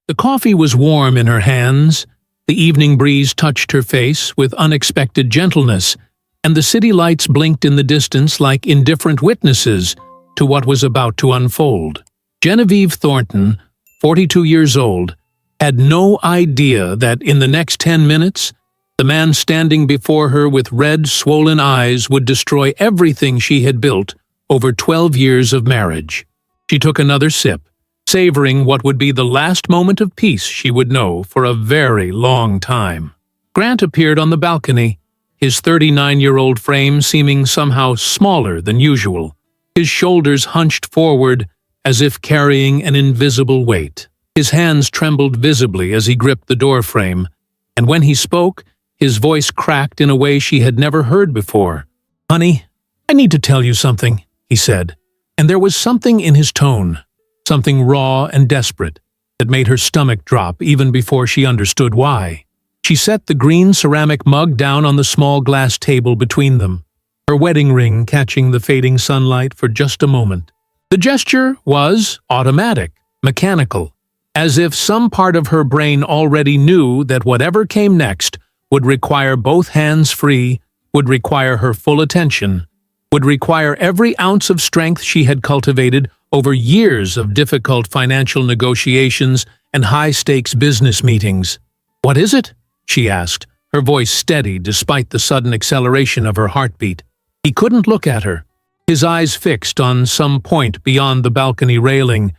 The coffee was warm in her hands, the evening breeze touched her face with unexpected gentleness, and the city lights blinked in the distance like indifferent witnesses to what was about to unfold. Genevieve Thornton, 42 years old, had no idea that in the next 10 minutes, the man standing before her with red, swollen eyes would destroy everything she had built over 12 years of marriage. She took another sip, savoring what would be the last moment of peace she would know for a very long time. Grant appeared on the balcony, his 39-year-old frame seeming somehow smaller than usual, his shoulders hunched forward as if carrying an invisible weight. His hands trembled visibly as he gripped the doorframe, and when he spoke, his voice cracked in a way she had never heard before. "Honey, I need to tell you something," he said, and there was something in his tone, something raw and desperate, that made her stomach drop even before she understood why. She set the green ceramic mug down on the small glass table between them, her wedding ring catching the fading sunlight for just a moment. The gesture was automatic, mechanical, as if some part of her brain already knew that whatever came next would require both hands free, would require her full attention, would require every ounce of strength she had cultivated over years of difficult financial negotiations and high-stakes business meetings. "What is it?" she asked, her voice steady despite the sudden acceleration of her heartbeat. He couldn't look at her, his eyes fixed on some point beyond the balcony railing,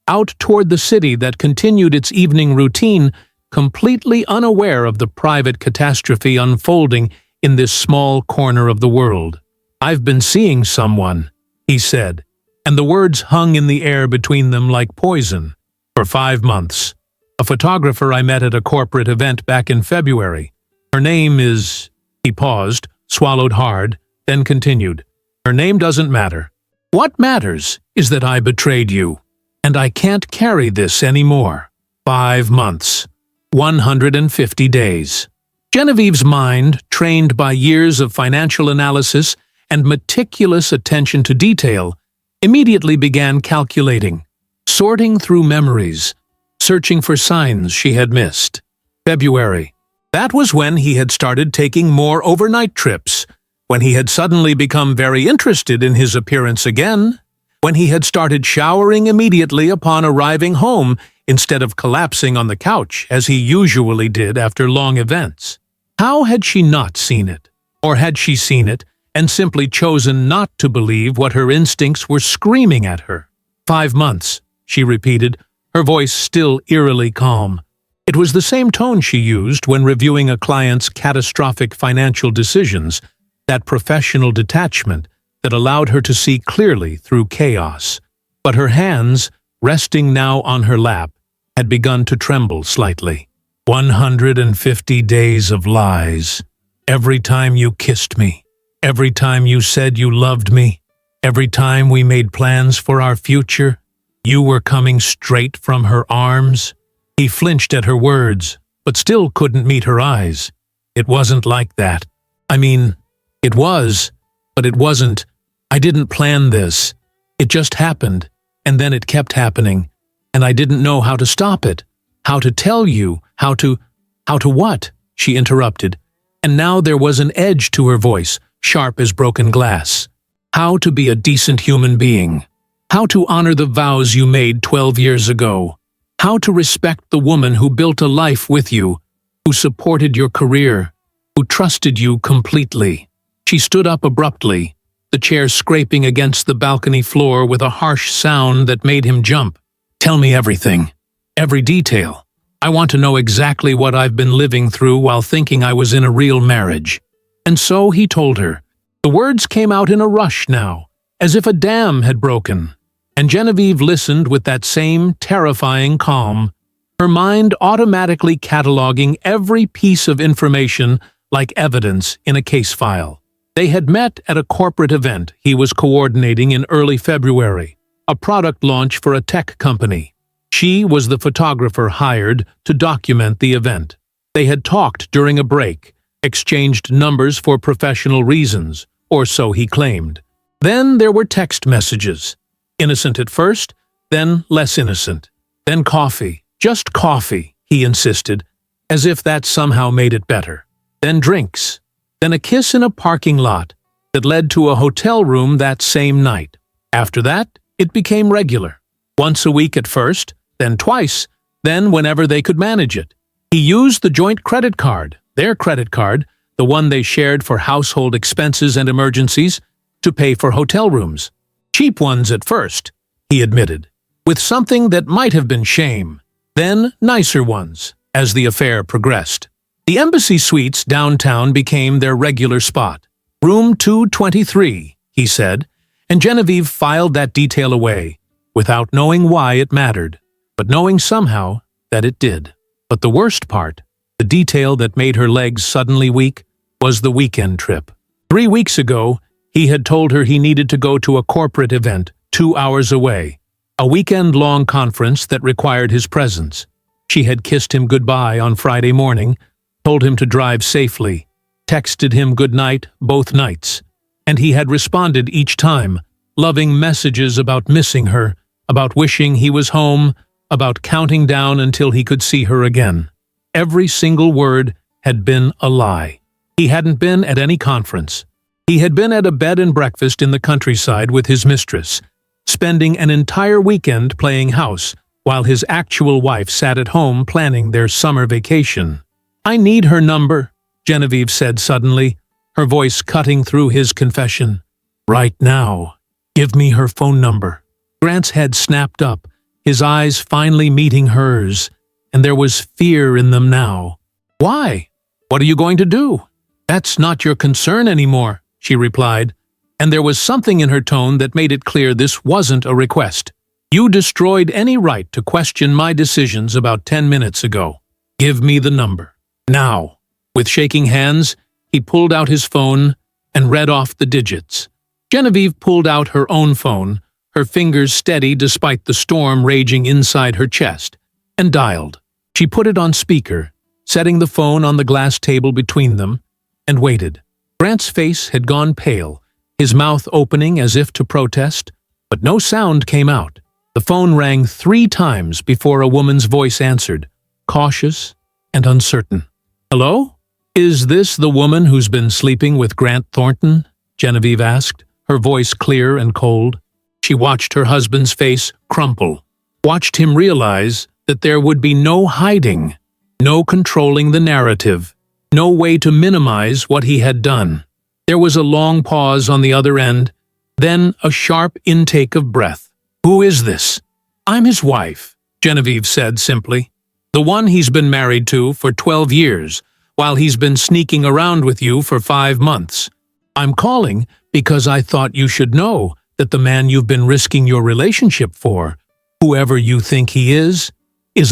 out toward the city that continued its evening routine, completely unaware of the private catastrophe unfolding in this small corner of the world. "I've been seeing someone," he said, and the words hung in the air between them like poison. "For 5 months. A photographer I met at a corporate event back in February. Her name is—" He paused, swallowed hard, then continued. "Her name doesn't matter. What matters is that I betrayed you. And I can't carry this anymore. 5 months. 150 days. Genevieve's mind, trained by years of financial analysis and meticulous attention to detail, immediately began calculating, sorting through memories, searching for signs she had missed. February. That was when he had started taking more overnight trips, when he had suddenly become very interested in his appearance again, when he had started showering immediately upon arriving home instead of collapsing on the couch as he usually did after long events. How had she not seen it? Or had she seen it and simply chosen not to believe what her instincts were screaming at her? 5 months, she repeated, her voice still eerily calm. It was the same tone she used when reviewing a client's catastrophic financial decisions, that professional detachment that allowed her to see clearly through chaos. But her hands, resting now on her lap, had begun to tremble slightly. 150 days of lies. Every time you kissed me, every time you said you loved me, every time we made plans for our future, you were coming straight from her arms. He flinched at her words, but still couldn't meet her eyes. It wasn't like that. I mean, it was, but it wasn't. I didn't plan this. It just happened, and then it kept happening, and I didn't know how to stop it, how to tell you, how to what? She interrupted, and now there was an edge to her voice, sharp as broken glass. How to be a decent human being. How to honor the vows you made 12 years ago. How to respect the woman who built a life with you, who supported your career, who trusted you completely. She stood up abruptly, the chair scraping against the balcony floor with a harsh sound that made him jump. "Tell me everything. Every detail. I want to know exactly what I've been living through while thinking I was in a real marriage." And so he told her. The words came out in a rush now, as if a dam had broken, and Genevieve listened with that same terrifying calm, her mind automatically cataloging every piece of information like evidence in a case file. They had met at a corporate event he was coordinating in early February, a product launch for a tech company. She was the photographer hired to document the event. They had talked during a break, exchanged numbers for professional reasons, or so he claimed. Then there were text messages, innocent at first, then less innocent, then coffee, Just coffee, he insisted, as if that somehow made it better. Then drinks. Then a kiss in a parking lot that led to a hotel room that same night. After that, it became regular. Once a week at first, then twice, then whenever they could manage it. He used the joint credit card, their credit card, the one they shared for household expenses and emergencies, to pay for hotel rooms. Cheap ones at first, he admitted, with something that might have been shame. Then nicer ones, as the affair progressed. The Embassy Suites downtown became their regular spot. Room 223, he said, and Genevieve filed that detail away, without knowing why it mattered, but knowing somehow that it did. But the worst part, the detail that made her legs suddenly weak, was the weekend trip. 3 weeks ago, he had told her he needed to go to a corporate event 2 hours away, a weekend-long conference that required his presence. She had kissed him goodbye on Friday morning, told him to drive safely, texted him good night both nights, and he had responded each time, loving messages about missing her, about wishing he was home, about counting down until he could see her again. Every single word had been a lie. He hadn't been at any conference. He had been at a bed and breakfast in the countryside with his mistress, spending an entire weekend playing house, while his actual wife sat at home planning their summer vacation. "I need her number," Genevieve said suddenly, her voice cutting through his confession. "Right now. Give me her phone number." Grant's head snapped up, his eyes finally meeting hers, and there was fear in them now. "Why? What are you going to do?" "That's not your concern anymore," she replied, and there was something in her tone that made it clear this wasn't a request. "You destroyed any right to question my decisions about 10 minutes ago. Give me the number. Now." With shaking hands, he pulled out his phone and read off the digits. Genevieve pulled out her own phone, her fingers steady despite the storm raging inside her chest, and dialed. She put it on speaker, setting the phone on the glass table between them, and waited. Grant's face had gone pale, his mouth opening as if to protest, but no sound came out. The phone rang 3 times before a woman's voice answered, cautious and uncertain. "Hello? Is this the woman who's been sleeping with Grant Thornton?" Genevieve asked, her voice clear and cold. She watched her husband's face crumple, watched him realize that there would be no hiding, no controlling the narrative, no way to minimize what he had done. There was a long pause on the other end, then a sharp intake of breath. "Who is this?" "I'm his wife," Genevieve said simply. "The one he's been married to for 12 years, while he's been sneaking around with you for 5 months. I'm calling because I thought you should know that the man you've been risking your relationship for, whoever you think he is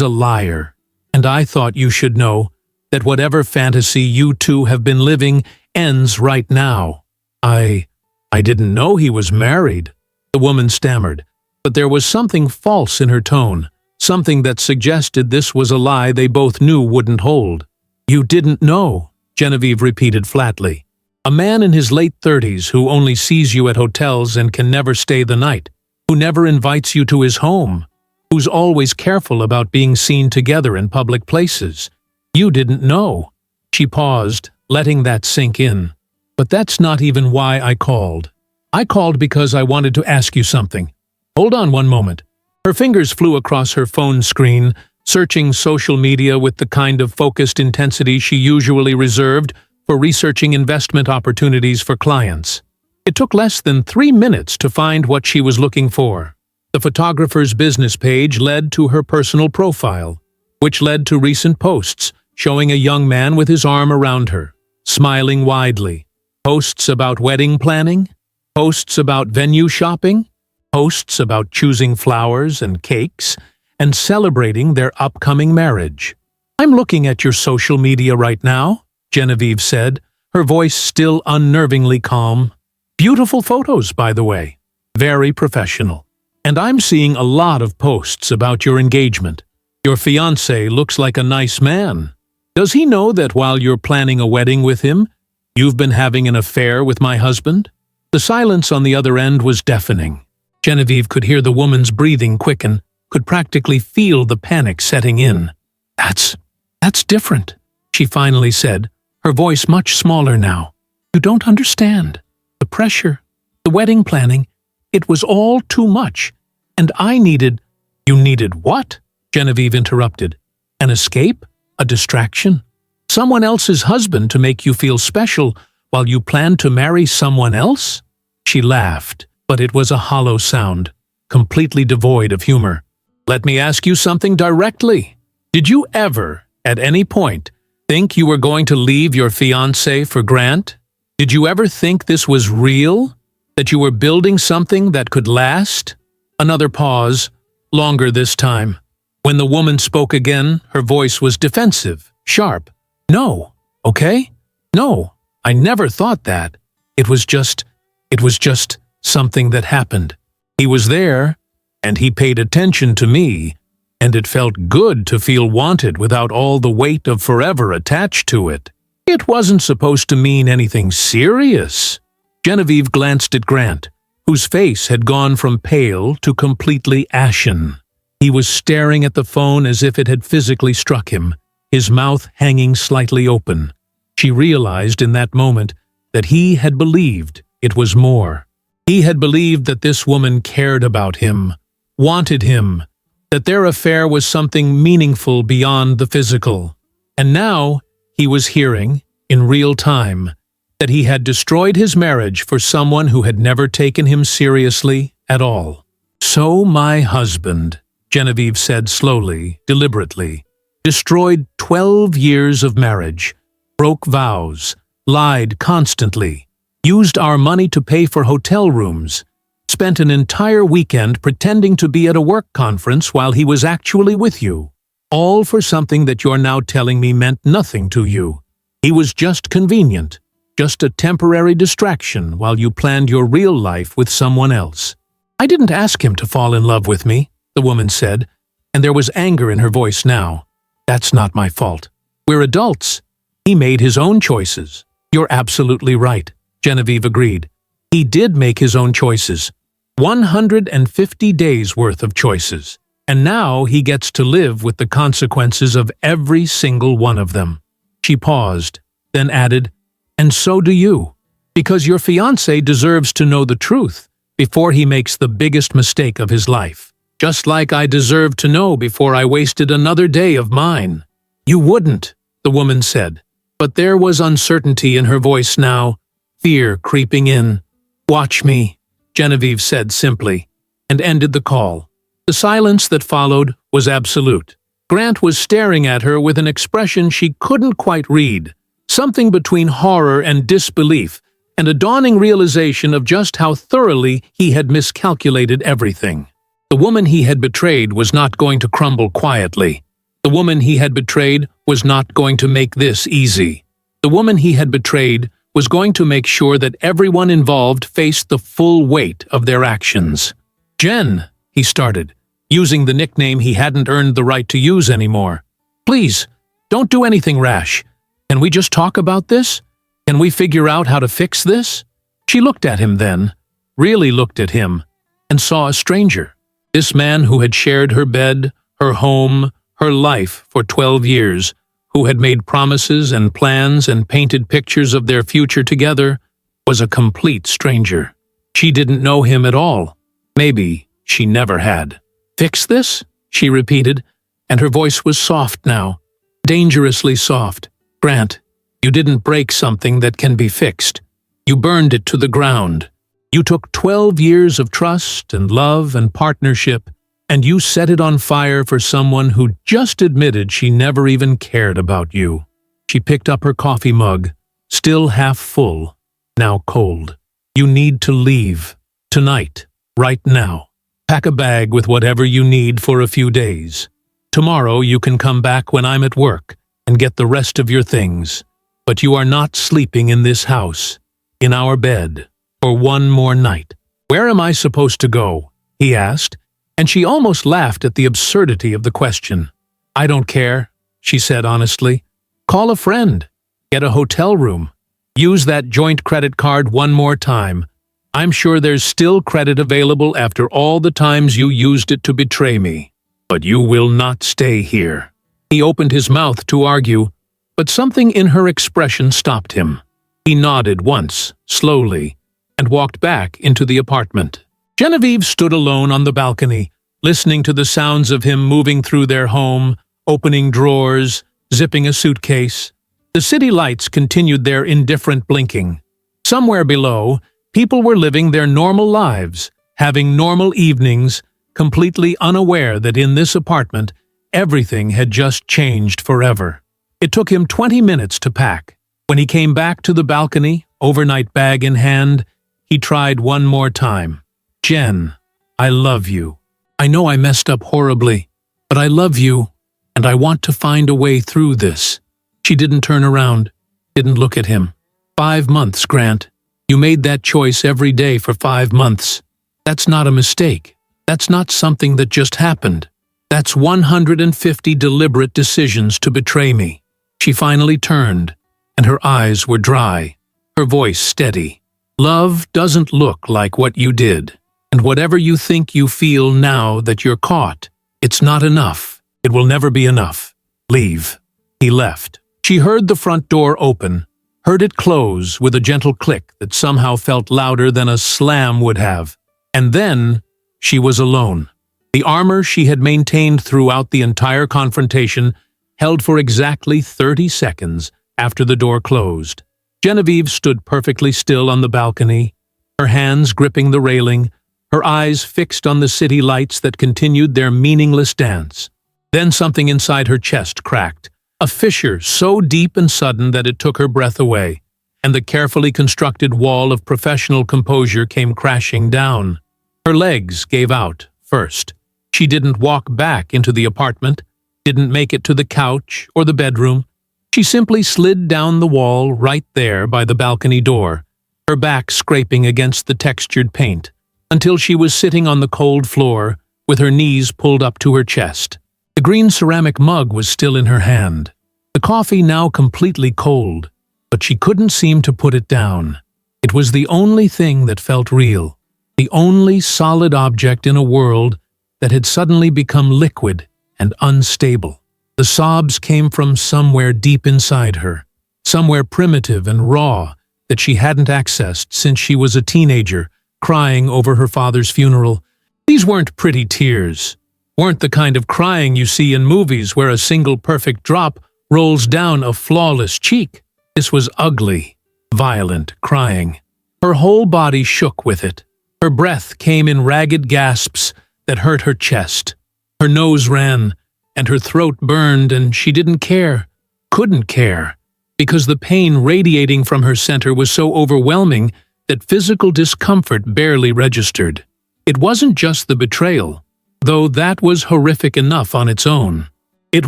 a liar. And I thought you should know that whatever fantasy you two have been living ends right now." I didn't know he was married," the woman stammered, but there was something false in her tone, something that suggested this was a lie they both knew wouldn't hold. "You didn't know," Genevieve repeated flatly. "A man in his late 30s who only sees you at hotels and can never stay the night, who never invites you to his home, who's always careful about being seen together in public places. You didn't know." She paused, letting that sink in. "But that's not even why I called. I called because I wanted to ask you something. Hold on one moment." Her fingers flew across her phone screen, searching social media with the kind of focused intensity she usually reserved for researching investment opportunities for clients. It took less than 3 minutes to find what she was looking for. The photographer's business page led to her personal profile, which led to recent posts showing a young man with his arm around her, smiling widely. Posts about wedding planning, posts about venue shopping, posts about choosing flowers and cakes, and celebrating their upcoming marriage. "I'm looking at your social media right now," Genevieve said, her voice still unnervingly calm. "Beautiful photos, by the way. Very professional. And I'm seeing a lot of posts about your engagement. Your fiancé looks like a nice man. Does he know that while you're planning a wedding with him, you've been having an affair with my husband?" The silence on the other end was deafening. Genevieve could hear the woman's breathing quicken, could practically feel the panic setting in. That's different, she finally said, her voice much smaller now. You don't understand. The pressure, the wedding planning, it was all too much. And I needed— You needed what? Genevieve interrupted. An escape? A distraction? Someone else's husband to make you feel special while you planned to marry someone else? She laughed, but it was a hollow sound, completely devoid of humor. Let me ask you something directly. Did you ever, at any point, think you were going to leave your fiancé for Grant? Did you ever think this was real? That you were building something that could last? Another pause, longer this time. When the woman spoke again, her voice was defensive, sharp. No, okay? No, I never thought that. It was just something that happened. He was there, and he paid attention to me, and it felt good to feel wanted without all the weight of forever attached to it. It wasn't supposed to mean anything serious. Genevieve glanced at Grant, whose face had gone from pale to completely ashen. He was staring at the phone as if it had physically struck him, his mouth hanging slightly open. She realized in that moment that he had believed it was more. He had believed that this woman cared about him, wanted him, that their affair was something meaningful beyond the physical. And now he was hearing, in real time, that he had destroyed his marriage for someone who had never taken him seriously at all. So my husband, Genevieve said slowly, deliberately, destroyed 12 years of marriage, broke vows, lied constantly, used our money to pay for hotel rooms, spent an entire weekend pretending to be at a work conference while he was actually with you, all for something that you're now telling me meant nothing to you. He was just convenient, just a temporary distraction while you planned your real life with someone else. I didn't ask him to fall in love with me, the woman said, and there was anger in her voice now. That's not my fault. We're adults. He made his own choices. You're absolutely right, Genevieve agreed. He did make his own choices. 150 days worth of choices. And now he gets to live with the consequences of every single one of them. She paused, then added, and so do you, because your fiancé deserves to know the truth before he makes the biggest mistake of his life. Just like I deserve to know before I wasted another day of mine. You wouldn't, the woman said, but there was uncertainty in her voice now, fear creeping in. Watch me, Genevieve said simply, and ended the call. The silence that followed was absolute. Grant was staring at her with an expression she couldn't quite read, something between horror and disbelief, and a dawning realization of just how thoroughly he had miscalculated everything. The woman he had betrayed was not going to crumble quietly. The woman he had betrayed was not going to make this easy. The woman he had betrayed was going to make sure that everyone involved faced the full weight of their actions. Jen, he started, using the nickname he hadn't earned the right to use anymore. Please, don't do anything rash. Can we just talk about this? Can we figure out how to fix this? She looked at him then, really looked at him, and saw a stranger. This man who had shared her bed, her home, her life for 12 years, who had made promises and plans and painted pictures of their future together, was a complete stranger. She didn't know him at all. Maybe she never had. Fix this? She repeated, and her voice was soft now, dangerously soft. Grant, you didn't break something that can be fixed. You burned it to the ground. You took 12 years of trust and love and partnership, and you set it on fire for someone who just admitted she never even cared about you. She picked up her coffee mug, still half full, now cold. You need to leave. Tonight. Right now. Pack a bag with whatever you need for a few days. Tomorrow you can come back when I'm at work and get the rest of your things. But you are not sleeping in this house, in our bed, for one more night. Where am I supposed to go? He asked, and she almost laughed at the absurdity of the question. I don't care, she said honestly. Call a friend. Get a hotel room. Use that joint credit card one more time. I'm sure there's still credit available after all the times you used it to betray me. But you will not stay here." He opened his mouth to argue, but something in her expression stopped him. He nodded once, slowly, and walked back into the apartment. Genevieve stood alone on the balcony, listening to the sounds of him moving through their home, opening drawers, zipping a suitcase. The city lights continued their indifferent blinking. Somewhere below, people were living their normal lives, having normal evenings, completely unaware that in this apartment, everything had just changed forever. It took him 20 minutes to pack. When he came back to the balcony, overnight bag in hand, he tried one more time. "Jen, I love you. I know I messed up horribly, but I love you, and I want to find a way through this." She didn't turn around, didn't look at him. 5 months, Grant. You made that choice every day for 5 months. That's not a mistake. That's not something that just happened. That's 150 deliberate decisions to betray me. She finally turned, and her eyes were dry, her voice steady. "Love doesn't look like what you did, and whatever you think you feel now that you're caught, it's not enough. It will never be enough. Leave." He left. She heard the front door open, heard it close with a gentle click that somehow felt louder than a slam would have. And then she was alone. The armor she had maintained throughout the entire confrontation held for exactly 30 seconds after the door closed. Genevieve stood perfectly still on the balcony, her hands gripping the railing, her eyes fixed on the city lights that continued their meaningless dance. Then something inside her chest cracked, a fissure so deep and sudden that it took her breath away, and the carefully constructed wall of professional composure came crashing down. Her legs gave out first. She didn't walk back into the apartment, didn't make it to the couch or the bedroom. She simply slid down the wall right there by the balcony door, her back scraping against the textured paint, until she was sitting on the cold floor with her knees pulled up to her chest. The green ceramic mug was still in her hand, the coffee now completely cold, but she couldn't seem to put it down. It was the only thing that felt real, the only solid object in a world that had suddenly become liquid and unstable. The sobs came from somewhere deep inside her, somewhere primitive and raw that she hadn't accessed since she was a teenager, crying over her father's funeral. These weren't pretty tears, weren't the kind of crying you see in movies where a single perfect drop rolls down a flawless cheek. This was ugly, violent crying. Her whole body shook with it. Her breath came in ragged gasps that hurt her chest. Her nose ran, and her throat burned, and she didn't care, couldn't care, because the pain radiating from her center was so overwhelming that physical discomfort barely registered. It wasn't just the betrayal, though that was horrific enough on its own. It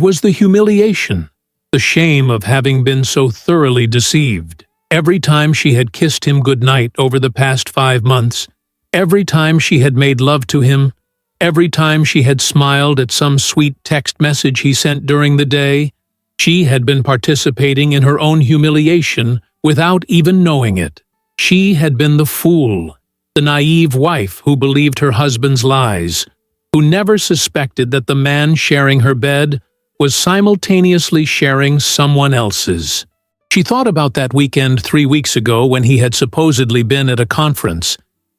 was the humiliation, the shame of having been so thoroughly deceived. Every time she had kissed him goodnight over the past 5 months, every time she had made love to him, every time she had smiled at some sweet text message he sent during the day, she had been participating in her own humiliation without even knowing it. She had been the fool, the naive wife who believed her husband's lies, who never suspected that the man sharing her bed was simultaneously sharing someone else's. She thought about that weekend 3 weeks ago when he had supposedly been at a conference.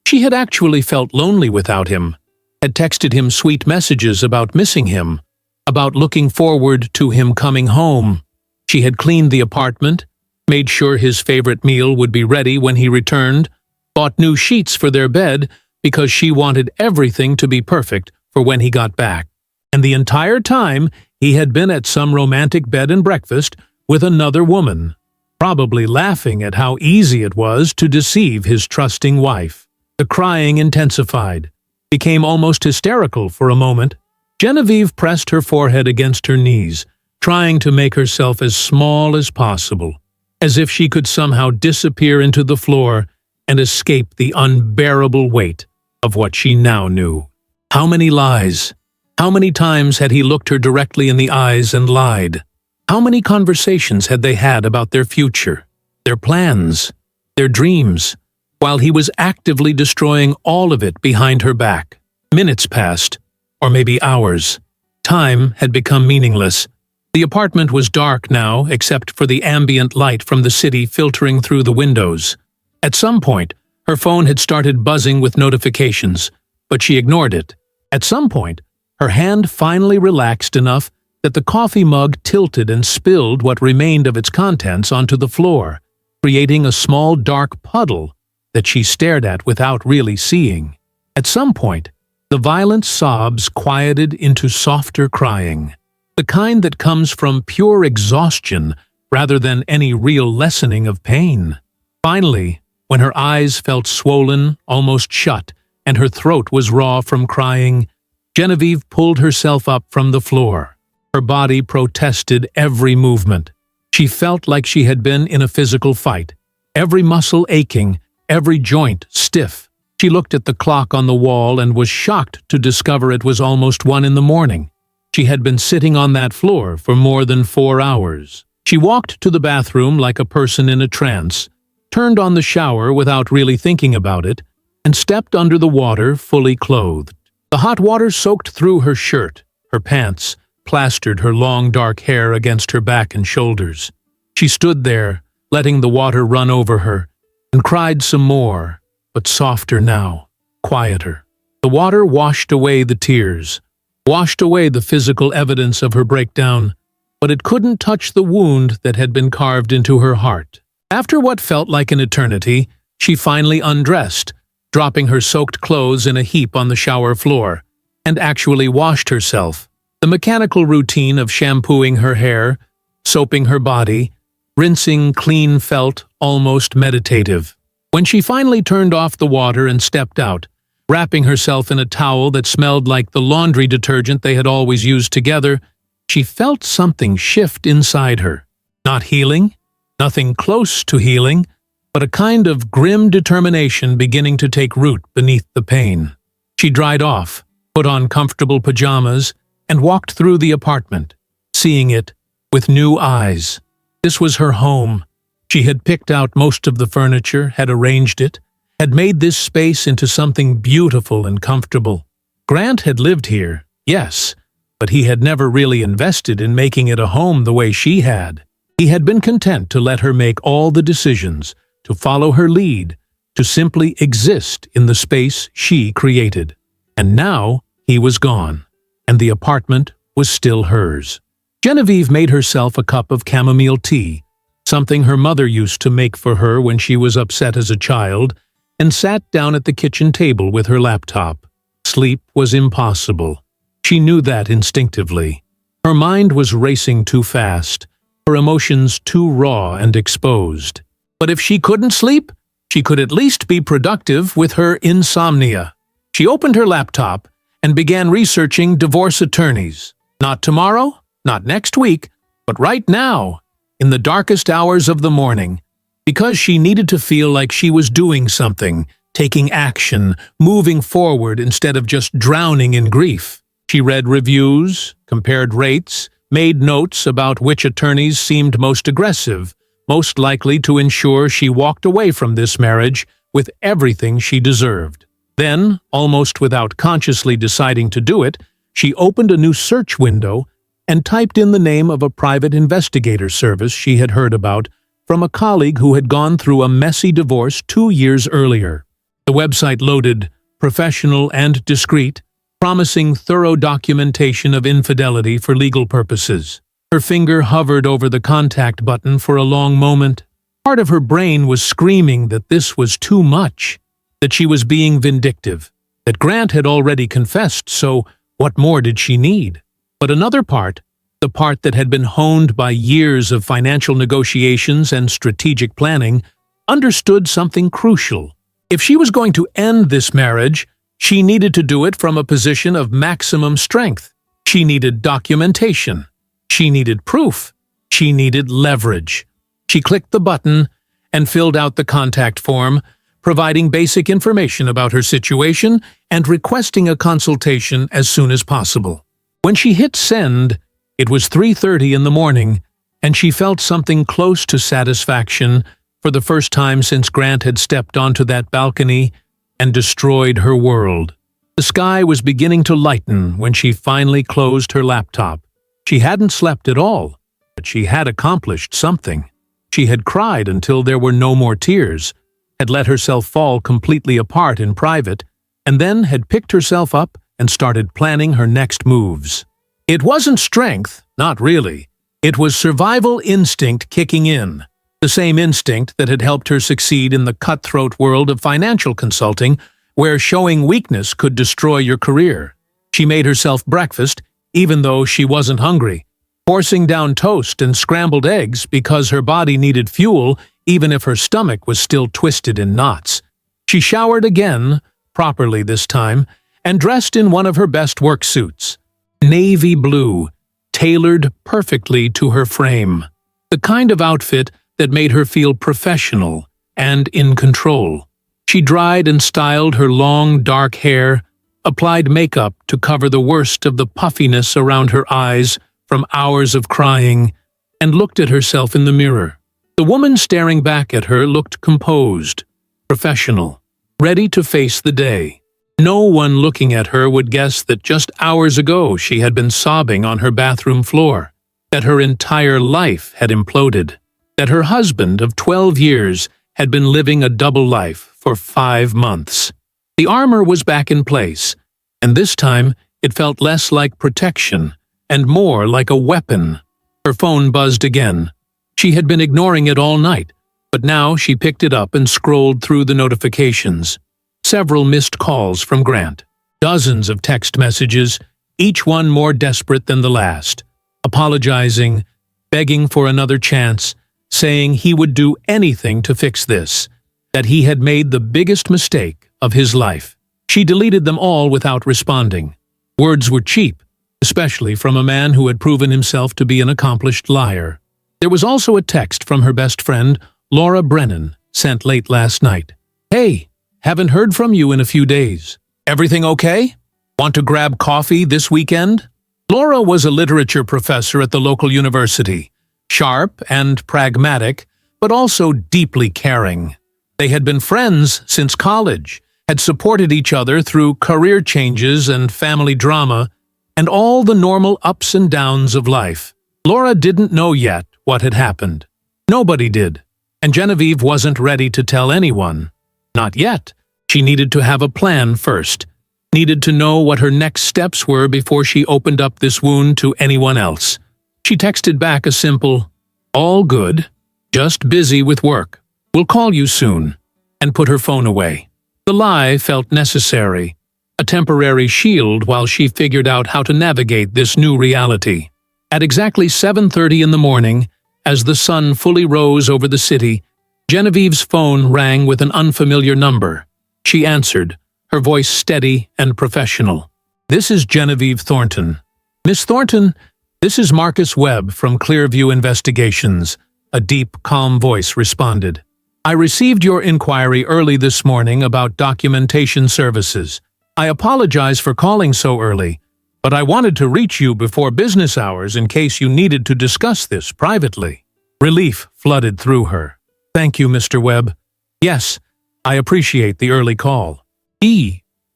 She had actually felt lonely without him, had texted him sweet messages about missing him, about looking forward to him coming home. She had cleaned the apartment, made sure his favorite meal would be ready when he returned, bought new sheets for their bed because she wanted everything to be perfect for when he got back. And the entire time, he had been at some romantic bed and breakfast with another woman, probably laughing at how easy it was to deceive his trusting wife. The crying intensified, became almost hysterical for a moment. Genevieve pressed her forehead against her knees, trying to make herself as small as possible, as if she could somehow disappear into the floor and escape the unbearable weight of what she now knew. How many lies? How many times had he looked her directly in the eyes and lied? How many conversations had they had about their future, their plans, their dreams, while he was actively destroying all of it behind her back? Minutes passed, or maybe hours. Time had become meaningless. The apartment was dark now, except for the ambient light from the city filtering through the windows. At some point, her phone had started buzzing with notifications, but she ignored it. At some point, her hand finally relaxed enough that the coffee mug tilted and spilled what remained of its contents onto the floor, creating a small dark puddle that she stared at without really seeing. At some point, the violent sobs quieted into softer crying, the kind that comes from pure exhaustion rather than any real lessening of pain. Finally, when her eyes felt swollen, almost shut, and her throat was raw from crying, Genevieve pulled herself up from the floor. Her body protested every movement. She felt like she had been in a physical fight, every muscle aching, every joint stiff. She looked at the clock on the wall and was shocked to discover it was almost 1 in the morning. She had been sitting on that floor for more than 4 hours. She walked to the bathroom like a person in a trance, turned on the shower without really thinking about it, and stepped under the water fully clothed. The hot water soaked through her shirt, her pants, plastered her long dark hair against her back and shoulders. She stood there, letting the water run over her, and cried some more, but softer now, quieter. The water washed away the tears, washed away the physical evidence of her breakdown, but it couldn't touch the wound that had been carved into her heart. After what felt like an eternity, she finally undressed, dropping her soaked clothes in a heap on the shower floor, and actually washed herself. The mechanical routine of shampooing her hair, soaping her body, rinsing clean felt almost meditative. When she finally turned off the water and stepped out, wrapping herself in a towel that smelled like the laundry detergent they had always used together, she felt something shift inside her. Not healing, nothing close to healing, but a kind of grim determination beginning to take root beneath the pain. She dried off, put on comfortable pajamas, and walked through the apartment, seeing it with new eyes. This was her home. She had picked out most of the furniture, had arranged it, had made this space into something beautiful and comfortable. Grant had lived here, yes, but he had never really invested in making it a home the way she had. He had been content to let her make all the decisions, to follow her lead, to simply exist in the space she created. And now he was gone, and the apartment was still hers. Genevieve made herself a cup of chamomile tea, something her mother used to make for her when she was upset as a child, and sat down at the kitchen table with her laptop. Sleep was impossible. She knew that instinctively. Her mind was racing too fast, her emotions too raw and exposed. But if she couldn't sleep, she could at least be productive with her insomnia. She opened her laptop and began researching divorce attorneys. Not tomorrow, not next week, but right now, in the darkest hours of the morning, because she needed to feel like she was doing something, taking action, moving forward instead of just drowning in grief. She read reviews, compared rates, made notes about which attorneys seemed most aggressive, most likely to ensure she walked away from this marriage with everything she deserved. Then, almost without consciously deciding to do it, she opened a new search window and typed in the name of a private investigator service she had heard about from a colleague who had gone through a messy divorce 2 years earlier. The website loaded, professional and discreet, promising thorough documentation of infidelity for legal purposes. Her finger hovered over the contact button for a long moment. Part of her brain was screaming that this was too much, that she was being vindictive, that Grant had already confessed, so what more did she need? But another part, the part that had been honed by years of financial negotiations and strategic planning, understood something crucial. If she was going to end this marriage, she needed to do it from a position of maximum strength. She needed documentation. She needed proof. She needed leverage. She clicked the button and filled out the contact form, providing basic information about her situation and requesting a consultation as soon as possible. When she hit send, it was 3:30 in the morning, and she felt something close to satisfaction for the first time since Grant had stepped onto that balcony and destroyed her world. The sky was beginning to lighten when she finally closed her laptop. She hadn't slept at all, but she had accomplished something. She had cried until there were no more tears, had let herself fall completely apart in private, and then had picked herself up and started planning her next moves. It wasn't strength, not really. It was survival instinct kicking in, the same instinct that had helped her succeed in the cutthroat world of financial consulting, where showing weakness could destroy your career. She made herself breakfast, even though she wasn't hungry, forcing down toast and scrambled eggs because her body needed fuel even if her stomach was still twisted in knots. She showered again, properly this time, and dressed in one of her best work suits. Navy blue, tailored perfectly to her frame. The kind of outfit that made her feel professional and in control. She dried and styled her long, dark hair, applied makeup to cover the worst of the puffiness around her eyes from hours of crying, and looked at herself in the mirror. The woman staring back at her looked composed, professional, ready to face the day. No one looking at her would guess that just hours ago she had been sobbing on her bathroom floor, that her entire life had imploded, that her husband of 12 years had been living a double life for 5 months. The armor was back in place, and this time it felt less like protection and more like a weapon. Her phone buzzed again. She had been ignoring it all night, but now she picked it up and scrolled through the notifications. Several missed calls from Grant. Dozens of text messages, each one more desperate than the last. Apologizing, begging for another chance, saying he would do anything to fix this, that he had made the biggest mistake of his life. She deleted them all without responding. Words were cheap, especially from a man who had proven himself to be an accomplished liar. There was also a text from her best friend, Laura Brennan, sent late last night. "Hey, haven't heard from you in a few days. Everything okay? Want to grab coffee this weekend?" Laura was a literature professor at the local university, sharp and pragmatic, but also deeply caring. They had been friends since college, had supported each other through career changes and family drama, and all the normal ups and downs of life. Laura didn't know yet what had happened. Nobody did, and Genevieve wasn't ready to tell anyone. Not yet. She needed to have a plan first, needed to know what her next steps were before she opened up this wound to anyone else. She texted back a simple, "All good, just busy with work. We'll call you soon," and put her phone away. The lie felt necessary, a temporary shield while she figured out how to navigate this new reality. At exactly 7:30 in the morning, as the sun fully rose over the city, Genevieve's phone rang with an unfamiliar number. She answered, her voice steady and professional. "This is Genevieve Thornton." "Miss Thornton, this is Marcus Webb from Clearview Investigations," a deep, calm voice responded. "I received your inquiry early this morning about documentation services. I apologize for calling so early, but I wanted to reach you before business hours in case you needed to discuss this privately." Relief flooded through her. "Thank you, Mr. Webb. Yes, I appreciate the early call."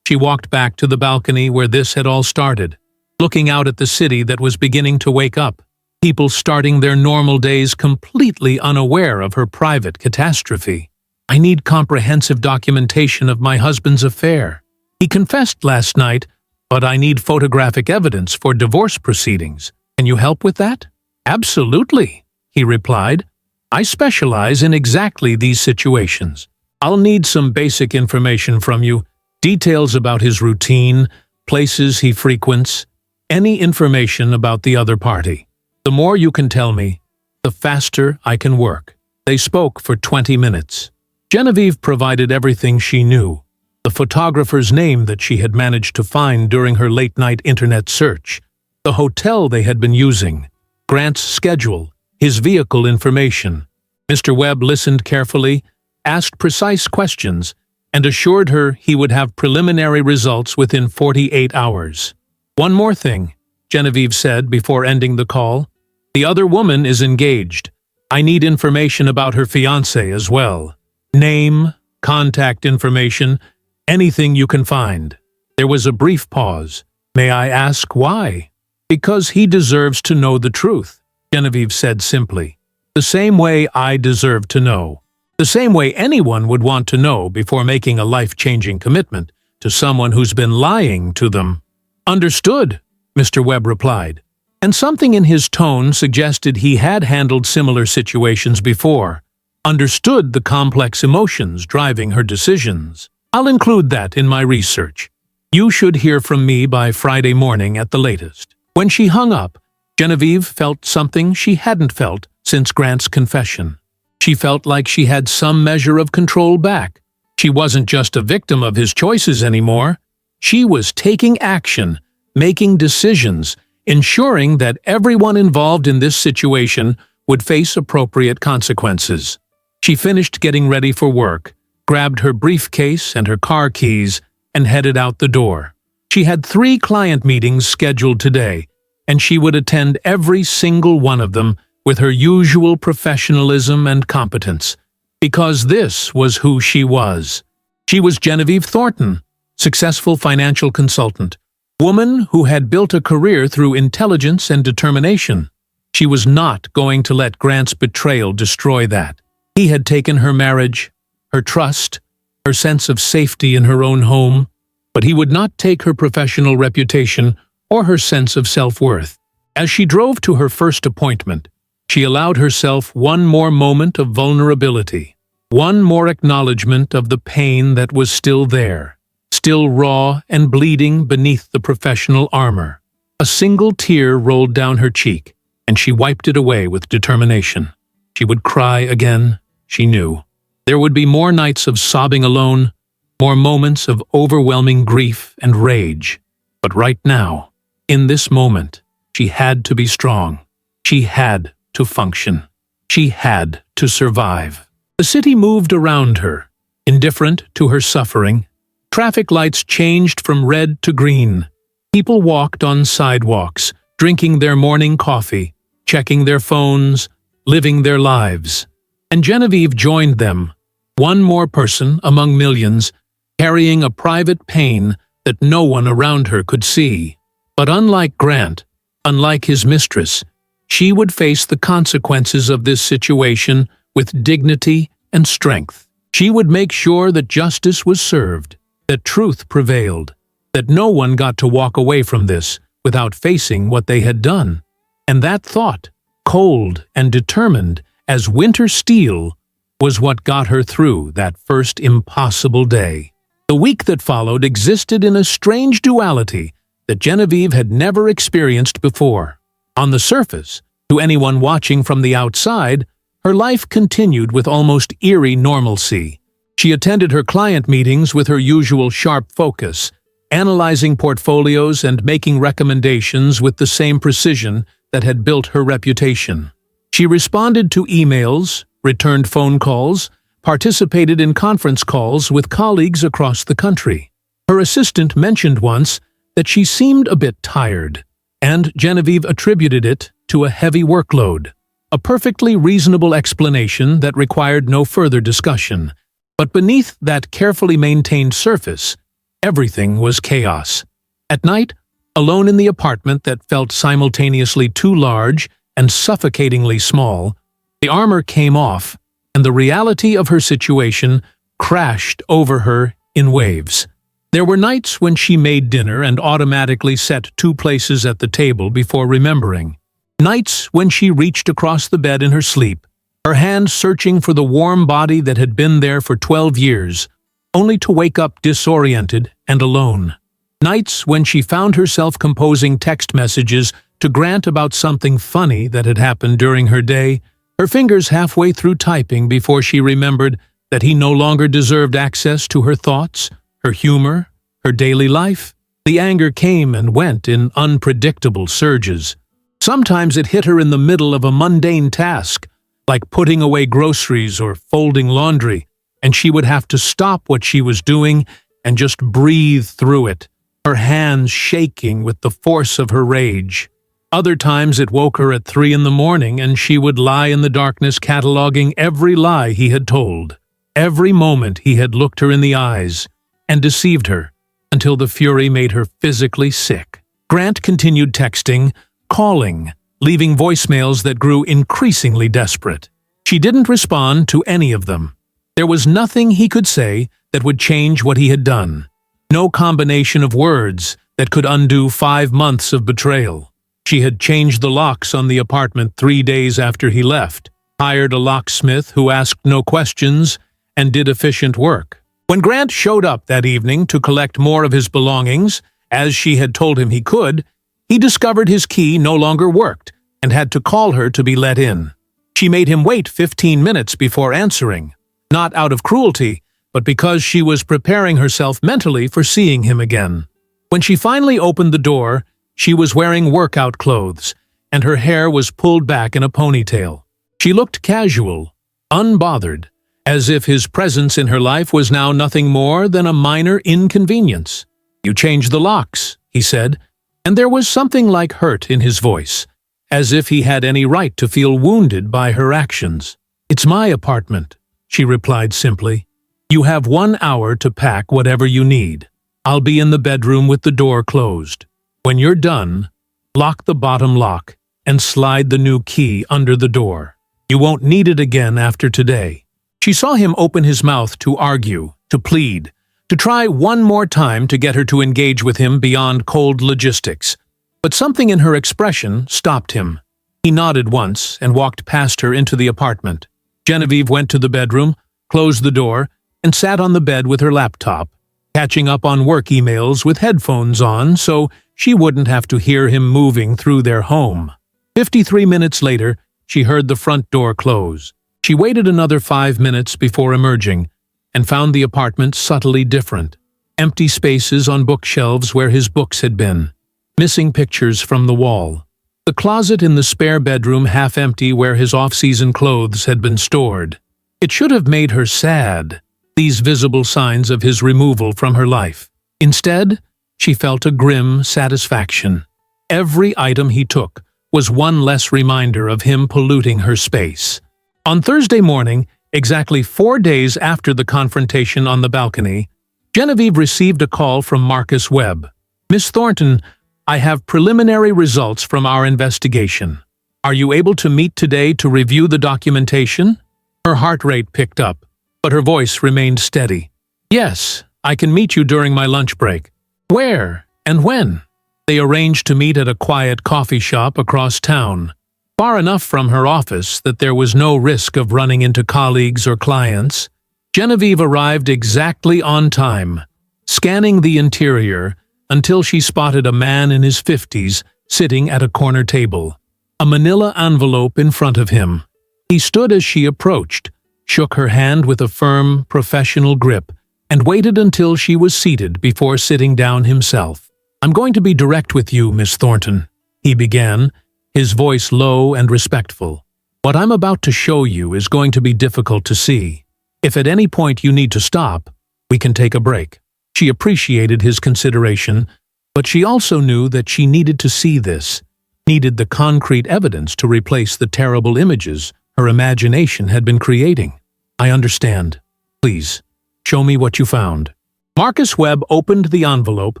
She walked back to the balcony where this had all started, looking out at the city that was beginning to wake up, people starting their normal days completely unaware of her private catastrophe. "I need comprehensive documentation of my husband's affair. He confessed last night, but I need photographic evidence for divorce proceedings. Can you help with that?" "Absolutely," he replied. "I specialize in exactly these situations. I'll need some basic information from you, details about his routine, places he frequents, any information about the other party. The more you can tell me, the faster I can work." They spoke for 20 minutes. Genevieve provided everything she knew, the photographer's name that she had managed to find during her late-night internet search, the hotel they had been using, Grant's schedule, his vehicle information. Mr. Webb listened carefully, asked precise questions, and assured her he would have preliminary results within 48 hours. "One more thing," Genevieve said before ending the call. "The other woman is engaged. I need information about her fiancé as well. Name, contact information, anything you can find." There was a brief pause. "May I ask why?" "Because he deserves to know the truth," Genevieve said simply. "The same way I deserve to know. The same way anyone would want to know before making a life-changing commitment to someone who's been lying to them." "Understood," Mr. Webb replied, and something in his tone suggested he had handled similar situations before, understood the complex emotions driving her decisions. "I'll include that in my research. You should hear from me by Friday morning at the latest." When she hung up, Genevieve felt something she hadn't felt since Grant's confession. She felt like she had some measure of control back. She wasn't just a victim of his choices anymore. She was taking action, making decisions, ensuring that everyone involved in this situation would face appropriate consequences. She finished getting ready for work, grabbed her briefcase and her car keys, and headed out the door. She had 3 client meetings scheduled today, and she would attend every single one of them with her usual professionalism and competence, because this was who she was. She was Genevieve Thornton, successful financial consultant, woman who had built a career through intelligence and determination. She was not going to let Grant's betrayal destroy that. He had taken her marriage, her trust, her sense of safety in her own home, but he would not take her professional reputation or her sense of self-worth. As she drove to her first appointment, she allowed herself one more moment of vulnerability, one more acknowledgement of the pain that was still there, still raw and bleeding beneath the professional armor. A single tear rolled down her cheek, and she wiped it away with determination. She would cry again, she knew. There would be more nights of sobbing alone, more moments of overwhelming grief and rage. But right now, in this moment, she had to be strong. She had to function. She had to survive. The city moved around her, indifferent to her suffering. Traffic lights changed from red to green. People walked on sidewalks, drinking their morning coffee, checking their phones, living their lives. And Genevieve joined them, one more person among millions, carrying a private pain that no one around her could see. But unlike Grant, unlike his mistress, she would face the consequences of this situation with dignity and strength. She would make sure that justice was served, that truth prevailed, that no one got to walk away from this without facing what they had done. And that thought, cold and determined as winter steel, was what got her through that first impossible day. The week that followed existed in a strange duality that Genevieve had never experienced before. On the surface, to anyone watching from the outside, her life continued with almost eerie normalcy. She attended her client meetings with her usual sharp focus, analyzing portfolios and making recommendations with the same precision that had built her reputation. She responded to emails, returned phone calls, participated in conference calls with colleagues across the country. Her assistant mentioned once that she seemed a bit tired, and Genevieve attributed it to a heavy workload, a perfectly reasonable explanation that required no further discussion. But beneath that carefully maintained surface, everything was chaos. At night, alone in the apartment that felt simultaneously too large and suffocatingly small, the armor came off, and the reality of her situation crashed over her in waves. There were nights when she made dinner and automatically set 2 places at the table before remembering. Nights when she reached across the bed in her sleep, her hand searching for the warm body that had been there for 12 years, only to wake up disoriented and alone. Nights when she found herself composing text messages to Grant about something funny that had happened during her day, her fingers halfway through typing before she remembered that he no longer deserved access to her thoughts, her humor, her daily life. The anger came and went in unpredictable surges. Sometimes it hit her in the middle of a mundane task, like putting away groceries or folding laundry, and she would have to stop what she was doing and just breathe through it, her hands shaking with the force of her rage. Other times it woke her at 3 a.m. and she would lie in the darkness cataloging every lie he had told, every moment he had looked her in the eyes and deceived her, until the fury made her physically sick. Grant continued texting, calling, leaving voicemails that grew increasingly desperate. She didn't respond to any of them. There was nothing he could say that would change what he had done. No combination of words that could undo 5 months of betrayal. She had changed the locks on the apartment 3 days after he left, hired a locksmith who asked no questions, and did efficient work. When Grant showed up that evening to collect more of his belongings, as she had told him he could, he discovered his key no longer worked and had to call her to be let in. She made him wait 15 minutes before answering, not out of cruelty, but because she was preparing herself mentally for seeing him again. When she finally opened the door, she was wearing workout clothes, and her hair was pulled back in a ponytail. She looked casual, unbothered, as if his presence in her life was now nothing more than a minor inconvenience. "You changed the locks," he said, and there was something like hurt in his voice, as if he had any right to feel wounded by her actions. "It's my apartment," she replied simply. "You have 1 hour to pack whatever you need. I'll be in the bedroom with the door closed. When you're done, lock the bottom lock and slide the new key under the door. You won't need it again after today." She saw him open his mouth to argue, to plead, to try one more time to get her to engage with him beyond cold logistics. But something in her expression stopped him. He nodded once and walked past her into the apartment. Genevieve went to the bedroom, closed the door, and sat on the bed with her laptop, catching up on work emails with headphones on so she wouldn't have to hear him moving through their home. 53 minutes later, she heard the front door close. She waited another 5 minutes before emerging and found the apartment subtly different. Empty spaces on bookshelves where his books had been. Missing pictures from the wall. The closet in the spare bedroom half empty where his off-season clothes had been stored. It should have made her sad, these visible signs of his removal from her life. Instead, she felt a grim satisfaction. Every item he took was one less reminder of him polluting her space. On Thursday morning, exactly 4 days after the confrontation on the balcony, Genevieve received a call from Marcus Webb. "Miss Thornton, I have preliminary results from our investigation. Are you able to meet today to review the documentation?" Her heart rate picked up, but her voice remained steady. "Yes, I can meet you during my lunch break." "Where and when?" They arranged to meet at a quiet coffee shop across town, far enough from her office that there was no risk of running into colleagues or clients. Genevieve arrived exactly on time, scanning the interior until she spotted a man in his 50s sitting at a corner table, a manila envelope in front of him. He stood as she approached, shook her hand with a firm, professional grip, and waited until she was seated before sitting down himself. "I'm going to be direct with you, Miss Thornton," he began, his voice low and respectful. "What I'm about to show you is going to be difficult to see. If at any point you need to stop, we can take a break." She appreciated his consideration, but she also knew that she needed to see this, needed the concrete evidence to replace the terrible images her imagination had been creating. "I understand. Please, show me what you found." Marcus Webb opened the envelope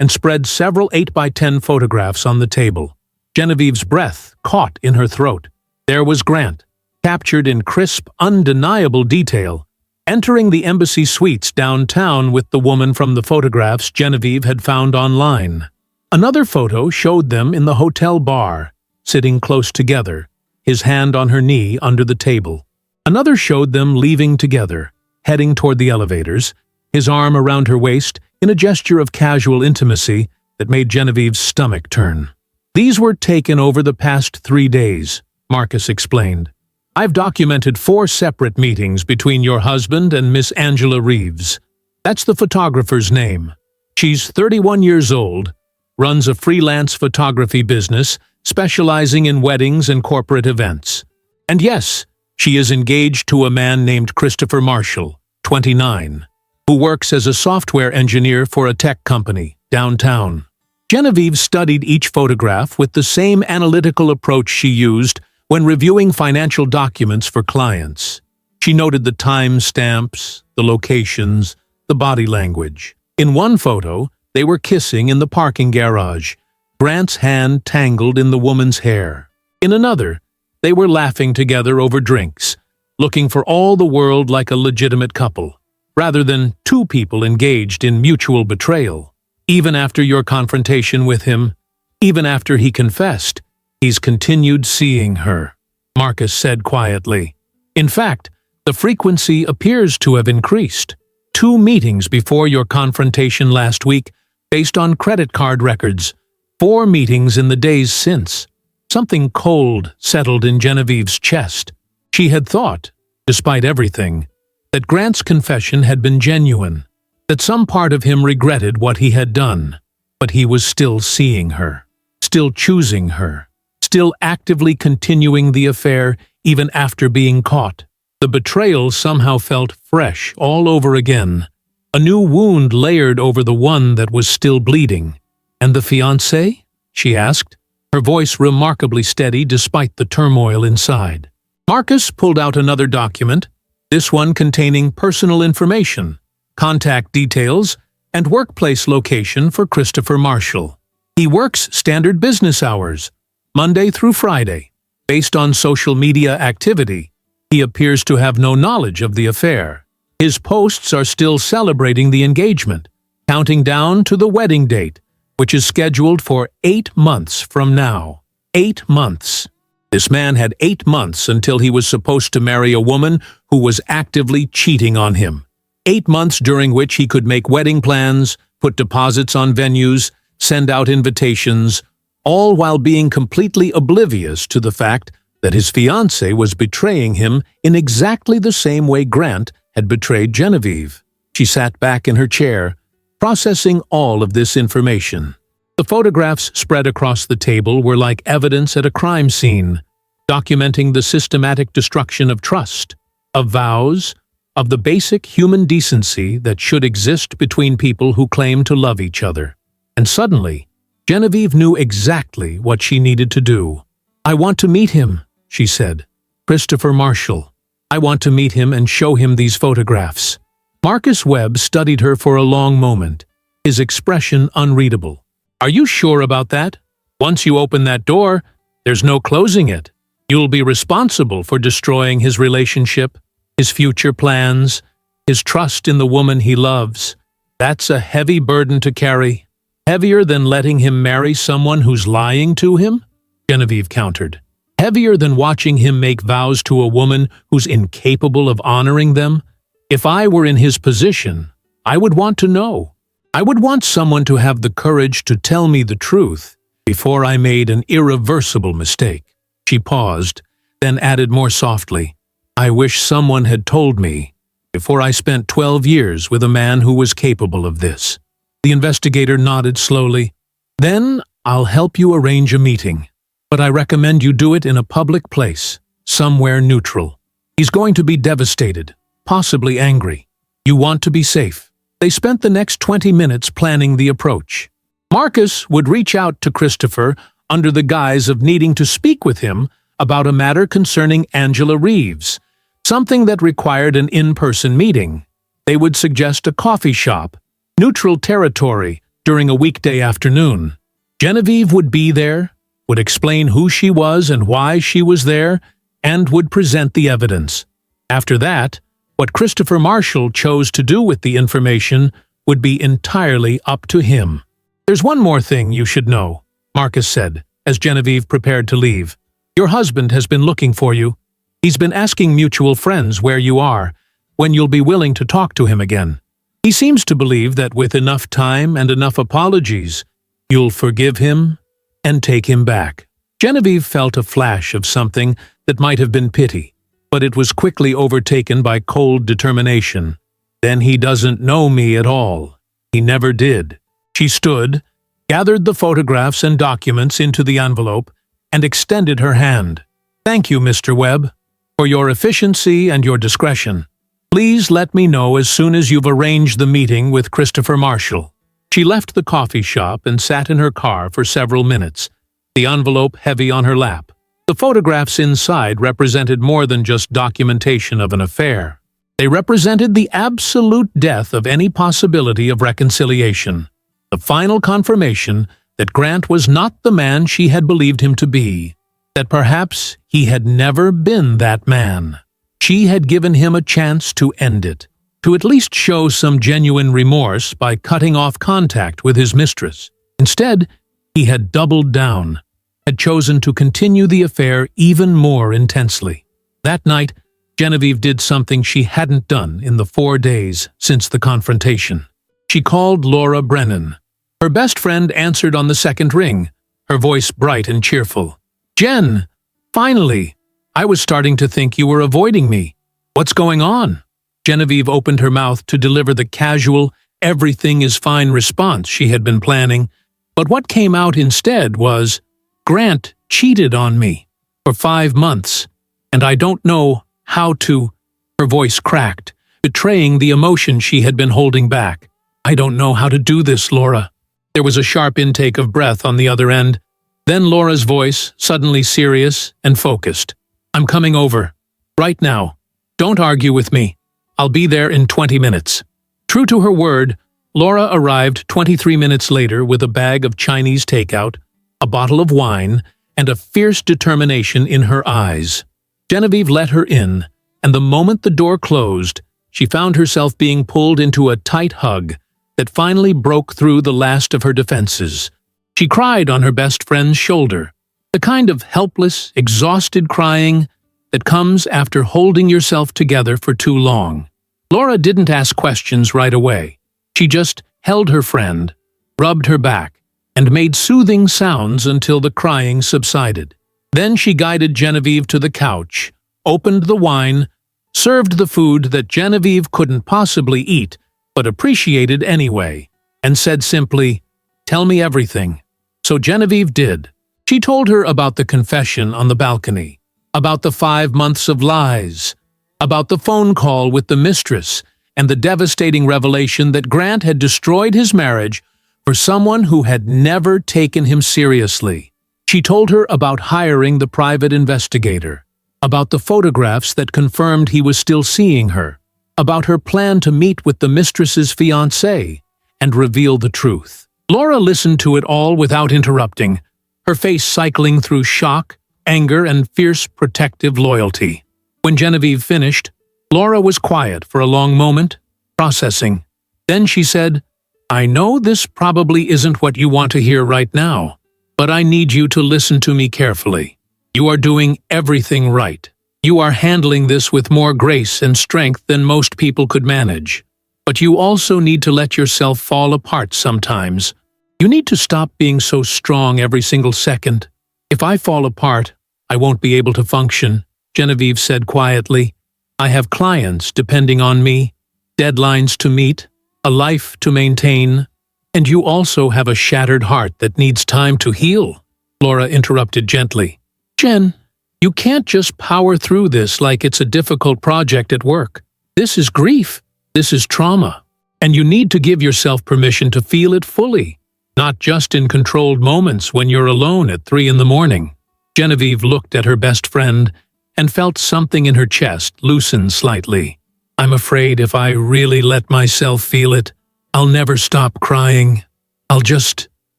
and spread several 8x10 photographs on the table. Genevieve's breath caught in her throat. There was Grant, captured in crisp, undeniable detail, entering the embassy suites downtown with the woman from the photographs Genevieve had found online. Another photo showed them in the hotel bar, sitting close together, his hand on her knee under the table. Another showed them leaving together, heading toward the elevators, his arm around her waist in a gesture of casual intimacy that made Genevieve's stomach turn. "These were taken over the past 3 days, Marcus explained. "I've documented 4 separate meetings between your husband and Miss Angela Reeves. That's the photographer's name. She's 31 years old, runs a freelance photography business specializing in weddings and corporate events. And yes, she is engaged to a man named Christopher Marshall, 29, who works as a software engineer for a tech company downtown." Genevieve studied each photograph with the same analytical approach she used when reviewing financial documents for clients. She noted the time stamps, the locations, the body language. In one photo, they were kissing in the parking garage, Grant's hand tangled in the woman's hair. In another, they were laughing together over drinks, looking for all the world like a legitimate couple, rather than two people engaged in mutual betrayal. Even after your confrontation with him, even after he confessed, he's continued seeing her, Marcus said quietly. In fact, the frequency appears to have increased. 2 meetings before your confrontation last week, based on credit card records. 4 meetings in the days since. Something cold settled in Genevieve's chest. She had thought, despite everything, that Grant's confession had been genuine, that some part of him regretted what he had done, but he was still seeing her, still choosing her, still actively continuing the affair even after being caught. The betrayal somehow felt fresh all over again, a new wound layered over the one that was still bleeding. "And the fiancé?" she asked, her voice remarkably steady despite the turmoil inside. Marcus pulled out another document, this one containing personal information, contact details, and workplace location for Christopher Marshall. He works standard business hours, Monday through Friday. Based on social media activity, he appears to have no knowledge of the affair. His posts are still celebrating the engagement, counting down to the wedding date, which is scheduled for 8 months from now. 8 months. This man had 8 months until he was supposed to marry a woman who was actively cheating on him. 8 months during which he could make wedding plans, put deposits on venues, send out invitations, all while being completely oblivious to the fact that his fiancée was betraying him in exactly the same way Grant had betrayed Genevieve. She sat back in her chair, processing all of this information. The photographs spread across the table were like evidence at a crime scene, documenting the systematic destruction of trust, of vows, of the basic human decency that should exist between people who claim to love each other. And suddenly, Genevieve knew exactly what she needed to do. "I want to meet him," she said. "Christopher Marshall. I want to meet him and show him these photographs." Marcus Webb studied her for a long moment, his expression unreadable. "Are you sure about that? Once you open that door, there's no closing it. You'll be responsible for destroying his relationship, his future plans, his trust in the woman he loves. That's a heavy burden to carry. Heavier than letting him marry someone who's lying to him?" Genevieve countered. "Heavier than watching him make vows to a woman who's incapable of honoring them? If I were in his position, I would want to know. I would want someone to have the courage to tell me the truth before I made an irreversible mistake." She paused, then added more softly, "I wish someone had told me before I spent 12 years with a man who was capable of this." The investigator nodded slowly. "Then I'll help you arrange a meeting. But I recommend you do it in a public place, somewhere neutral. He's going to be devastated, possibly angry. You want to be safe." They spent the next 20 minutes planning the approach. Marcus would reach out to Christopher under the guise of needing to speak with him about a matter concerning Angela Reeves, something that required an in-person meeting. They would suggest a coffee shop, neutral territory, during a weekday afternoon. Genevieve would be there, would explain who she was and why she was there, and would present the evidence. After that, what Christopher Marshall chose to do with the information would be entirely up to him. "There's one more thing you should know," Marcus said, as Genevieve prepared to leave. "Your husband has been looking for you. He's been asking mutual friends where you are, when you'll be willing to talk to him again. He seems to believe that with enough time and enough apologies, you'll forgive him and take him back." Genevieve felt a flash of something that might have been pity, but it was quickly overtaken by cold determination. "Then he doesn't know me at all. He never did." She stood, gathered the photographs and documents into the envelope, and extended her hand. "Thank you, Mr. Webb, for your efficiency and your discretion. Please let me know as soon as you've arranged the meeting with Christopher Marshall." She left the coffee shop and sat in her car for several minutes, the envelope heavy on her lap. The photographs inside represented more than just documentation of an affair. They represented the absolute death of any possibility of reconciliation. the final confirmation that Grant was not the man she had believed him to be, that perhaps he had never been that man. She had given him a chance to end it, to at least show some genuine remorse by cutting off contact with his mistress. Instead, he had doubled down, had chosen to continue the affair even more intensely. That night, Genevieve did something she hadn't done in the 4 days since the confrontation. She called Laura Brennan. Her best friend answered on the second ring, her voice bright and cheerful. "Jen, finally! I was starting to think you were avoiding me. What's going on?" Genevieve opened her mouth to deliver the casual, everything is fine response she had been planning, but what came out instead was, "Grant cheated on me for 5 months, and I don't know how to—" Her voice cracked, betraying the emotion she had been holding back. "I don't know how to do this, Laura." There was a sharp intake of breath on the other end. Then Laura's voice, suddenly serious and focused. "I'm coming over. Right now. Don't argue with me. I'll be there in 20 minutes. True to her word, Laura arrived 23 minutes later with a bag of Chinese takeout, a bottle of wine, and a fierce determination in her eyes. Genevieve let her in, and the moment the door closed, she found herself being pulled into a tight hug that finally broke through the last of her defenses. She cried on her best friend's shoulder, the kind of helpless, exhausted crying that comes after holding yourself together for too long. Laura didn't ask questions right away. She just held her friend, rubbed her back, and made soothing sounds until the crying subsided. Then she guided Genevieve to the couch, opened the wine, served the food that Genevieve couldn't possibly eat, but appreciated anyway, and said simply, "Tell me everything." So Genevieve did. She told her about the confession on the balcony, about the 5 months of lies, about the phone call with the mistress, and the devastating revelation that Grant had destroyed his marriage for someone who had never taken him seriously. She told her about hiring the private investigator, about the photographs that confirmed he was still seeing her, about her plan to meet with the mistress's fiancé and reveal the truth. Laura listened to it all without interrupting, her face cycling through shock, anger, and fierce protective loyalty. When Genevieve finished, Laura was quiet for a long moment, processing. Then she said, "I know this probably isn't what you want to hear right now, but I need you to listen to me carefully. You are doing everything right. You are handling this with more grace and strength than most people could manage. But you also need to let yourself fall apart sometimes. You need to stop being so strong every single second. If I fall apart, I won't be able to function," Genevieve said quietly. "I have clients depending on me, deadlines to meet, a life to maintain, and you also have a shattered heart that needs time to heal." Laura interrupted gently. "Jen, you can't just power through this like it's a difficult project at work. This is grief. This is trauma. And you need to give yourself permission to feel it fully, not just in controlled moments when you're alone at 3 in the morning. Genevieve looked at her best friend and felt something in her chest loosen slightly. "I'm afraid if I really let myself feel it, I'll never stop crying. I'll just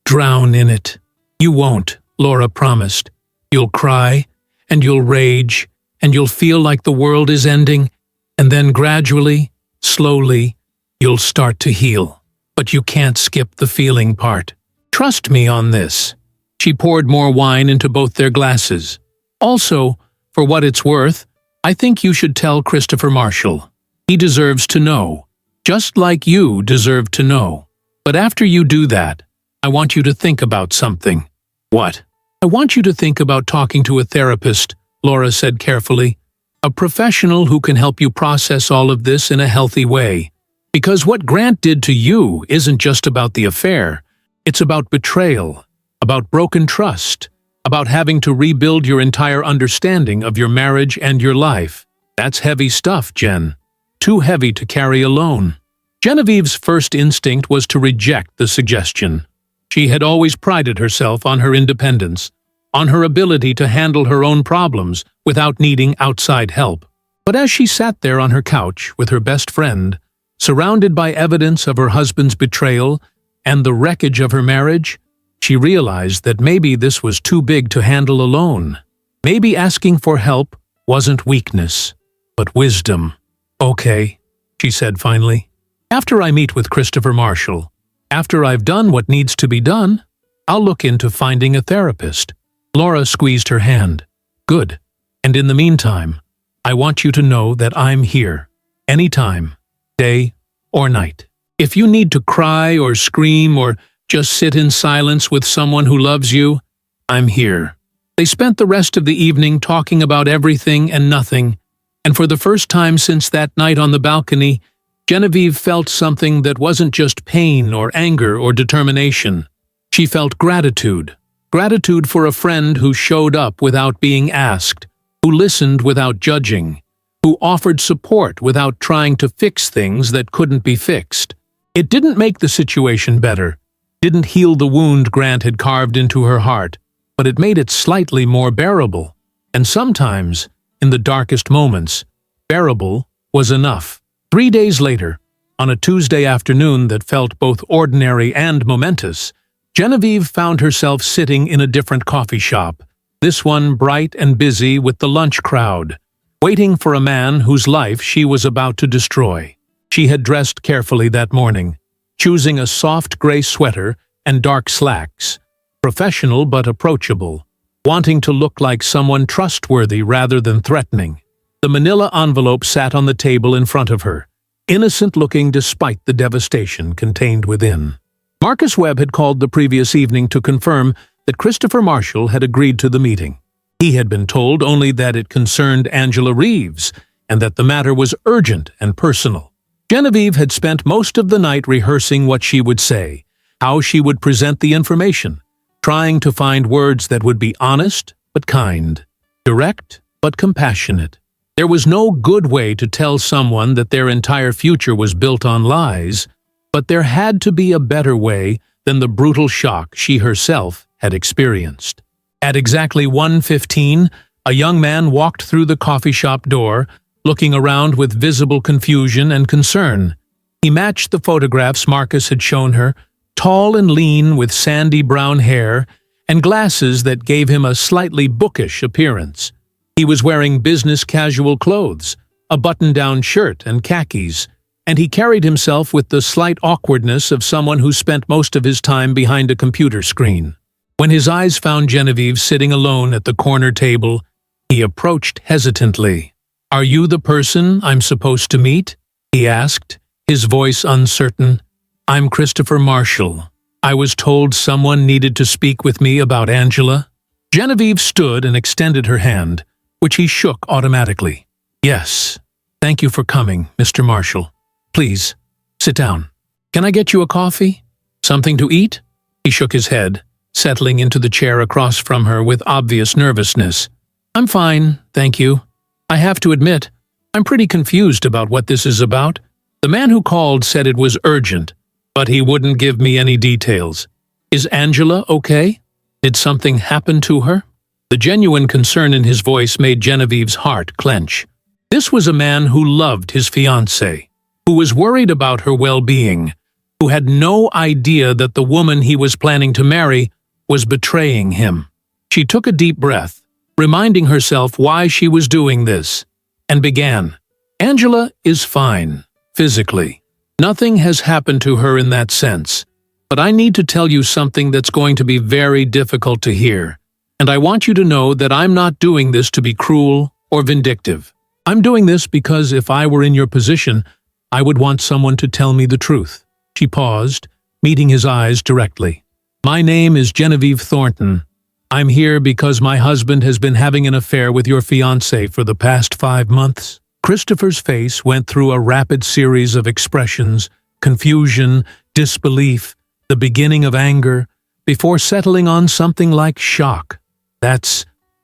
drown in it." "You won't," Laura promised. "You'll cry, and you'll rage, and you'll feel like the world is ending, and then gradually, slowly, you'll start to heal. But you can't skip the feeling part. Trust me on this." She poured more wine into both their glasses. "Also, for what it's worth, I think you should tell Christopher Marshall. He deserves to know, just like you deserve to know. But after you do that, I want you to think about something." "What?" "I want you to think about talking to a therapist," Laura said carefully. "A professional who can help you process all of this in a healthy way. Because what Grant did to you isn't just about the affair. It's about betrayal, about broken trust, about having to rebuild your entire understanding of your marriage and your life. That's heavy stuff, Jen. Too heavy to carry alone." Genevieve's first instinct was to reject the suggestion. She had always prided herself on her independence, on her ability to handle her own problems without needing outside help. But as she sat there on her couch with her best friend, surrounded by evidence of her husband's betrayal and the wreckage of her marriage, she realized that maybe this was too big to handle alone. Maybe asking for help wasn't weakness, but wisdom. "Okay," she said finally. "After I meet with Christopher Marshall, after I've done what needs to be done, I'll look into finding a therapist." Laura squeezed her hand. "Good. And in the meantime, I want you to know that I'm here. Anytime, day or night. If you need to cry or scream or just sit in silence with someone who loves you, I'm here." They spent the rest of the evening talking about everything and nothing, and for the first time since that night on the balcony, Genevieve felt something that wasn't just pain or anger or determination. She felt gratitude. Gratitude for a friend who showed up without being asked, who listened without judging, who offered support without trying to fix things that couldn't be fixed. It didn't make the situation better, didn't heal the wound Grant had carved into her heart, but it made it slightly more bearable. And sometimes, in the darkest moments, bearable was enough. 3 days later, on a Tuesday afternoon that felt both ordinary and momentous, Genevieve found herself sitting in a different coffee shop, this one bright and busy with the lunch crowd, waiting for a man whose life she was about to destroy. She had dressed carefully that morning, choosing a soft gray sweater and dark slacks, professional but approachable, wanting to look like someone trustworthy rather than threatening. The manila envelope sat on the table in front of her, innocent-looking despite the devastation contained within. Marcus Webb had called the previous evening to confirm that Christopher Marshall had agreed to the meeting. He had been told only that it concerned Angela Reeves and that the matter was urgent and personal. Genevieve had spent most of the night rehearsing what she would say, how she would present the information, trying to find words that would be honest but kind, direct but compassionate. There was no good way to tell someone that their entire future was built on lies, but there had to be a better way than the brutal shock she herself had experienced. At exactly 1:15, a young man walked through the coffee shop door, looking around with visible confusion and concern. He matched the photographs Marcus had shown her, tall and lean with sandy brown hair and glasses that gave him a slightly bookish appearance. He was wearing business casual clothes, a button-down shirt and khakis, and he carried himself with the slight awkwardness of someone who spent most of his time behind a computer screen. When his eyes found Genevieve sitting alone at the corner table, he approached hesitantly. "Are you the person I'm supposed to meet?" he asked, his voice uncertain. "I'm Christopher Marshall. I was told someone needed to speak with me about Angela." Genevieve stood and extended her hand, which he shook automatically. "Yes. Thank you for coming, Mr. Marshall. Please, sit down. Can I get you a coffee? Something to eat?" He shook his head, settling into the chair across from her with obvious nervousness. "I'm fine, thank you. I have to admit, I'm pretty confused about what this is about. The man who called said it was urgent, but he wouldn't give me any details. Is Angela okay? Did something happen to her?" The genuine concern in his voice made Genevieve's heart clench. This was a man who loved his fiancée, who was worried about her well-being, who had no idea that the woman he was planning to marry was betraying him. She took a deep breath, reminding herself why she was doing this, and began. "Angela is fine, physically. Nothing has happened to her in that sense, but I need to tell you something that's going to be very difficult to hear, and I want you to know that I'm not doing this to be cruel or vindictive. I'm doing this because if I were in your position, I would want someone to tell me the truth." She paused, meeting his eyes directly. "My name is Genevieve Thornton. I'm here because my husband has been having an affair with your fiancé for the past 5 months." Christopher's face went through a rapid series of expressions, confusion, disbelief, the beginning of anger, before settling on something like shock.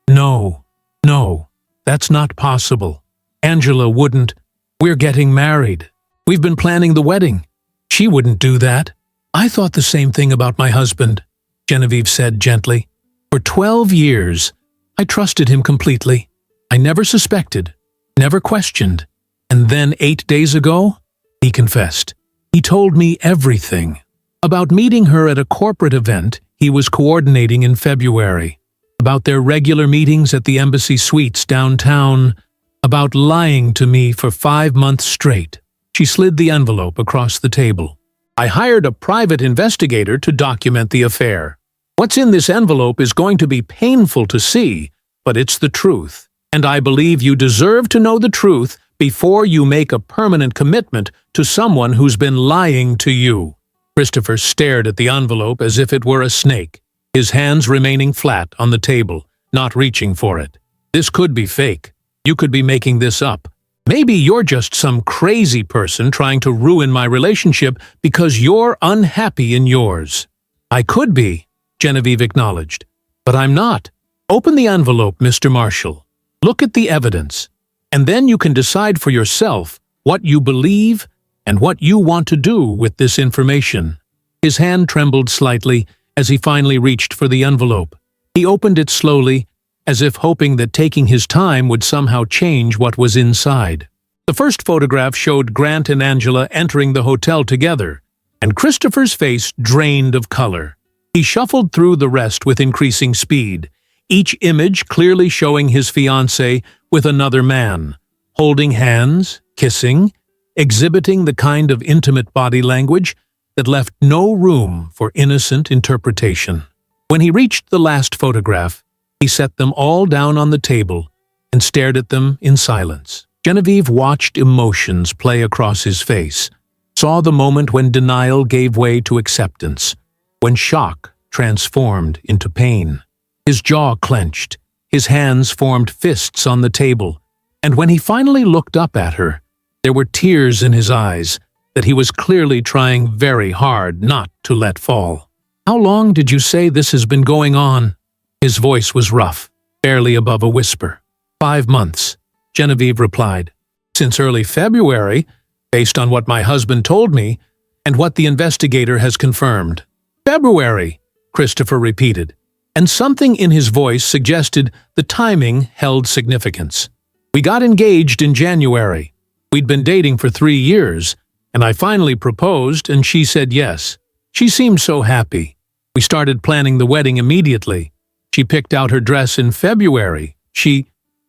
No, that's not possible. Angela wouldn't. We're getting married. We've been planning the wedding. She wouldn't do that." "I thought the same thing about my husband," Genevieve said gently. "For 12 years, I trusted him completely. I never suspected, never questioned. And then 8 days ago, he confessed. He told me everything. About meeting her at a corporate event he was coordinating in February. About their regular meetings at the Embassy Suites downtown. About lying to me for 5 months straight. She slid the envelope across the table. I hired a private investigator to document the affair. What's in this envelope is going to be painful to see, but it's the truth. And I believe you deserve to know the truth before you make a permanent commitment to someone who's been lying to you. Christopher stared at the envelope as if it were a snake, his hands remaining flat on the table, not reaching for it. This could be fake. You could be making this up. Maybe you're just some crazy person trying to ruin my relationship because you're unhappy in yours. I could be, Genevieve acknowledged, but I'm not. Open the envelope, Mr. Marshall. Look at the evidence, and then you can decide for yourself what you believe and what you want to do with this information. His hand trembled slightly as he finally reached for the envelope. He opened it slowly, as if hoping that taking his time would somehow change what was inside. The first photograph showed Grant and Angela entering the hotel together, and Christopher's face drained of color. He shuffled through the rest with increasing speed, each image clearly showing his fiancée with another man, holding hands, kissing, exhibiting the kind of intimate body language that left no room for innocent interpretation. When he reached the last photograph, he set them all down on the table and stared at them in silence. Genevieve watched emotions play across his face, saw the moment when denial gave way to acceptance, when shock transformed into pain. His jaw clenched, his hands formed fists on the table, and when he finally looked up at her, there were tears in his eyes that he was clearly trying very hard not to let fall. "How long did you say this has been going on?" His voice was rough, barely above a whisper. 5 months, Genevieve replied. "Since early February, based on what my husband told me and what the investigator has confirmed." "February," Christopher repeated, and something in his voice suggested the timing held significance. "We got engaged in January. We'd been dating for 3 years, and I finally proposed, and she said yes. She seemed so happy. We started planning the wedding immediately. She picked out her dress in February. He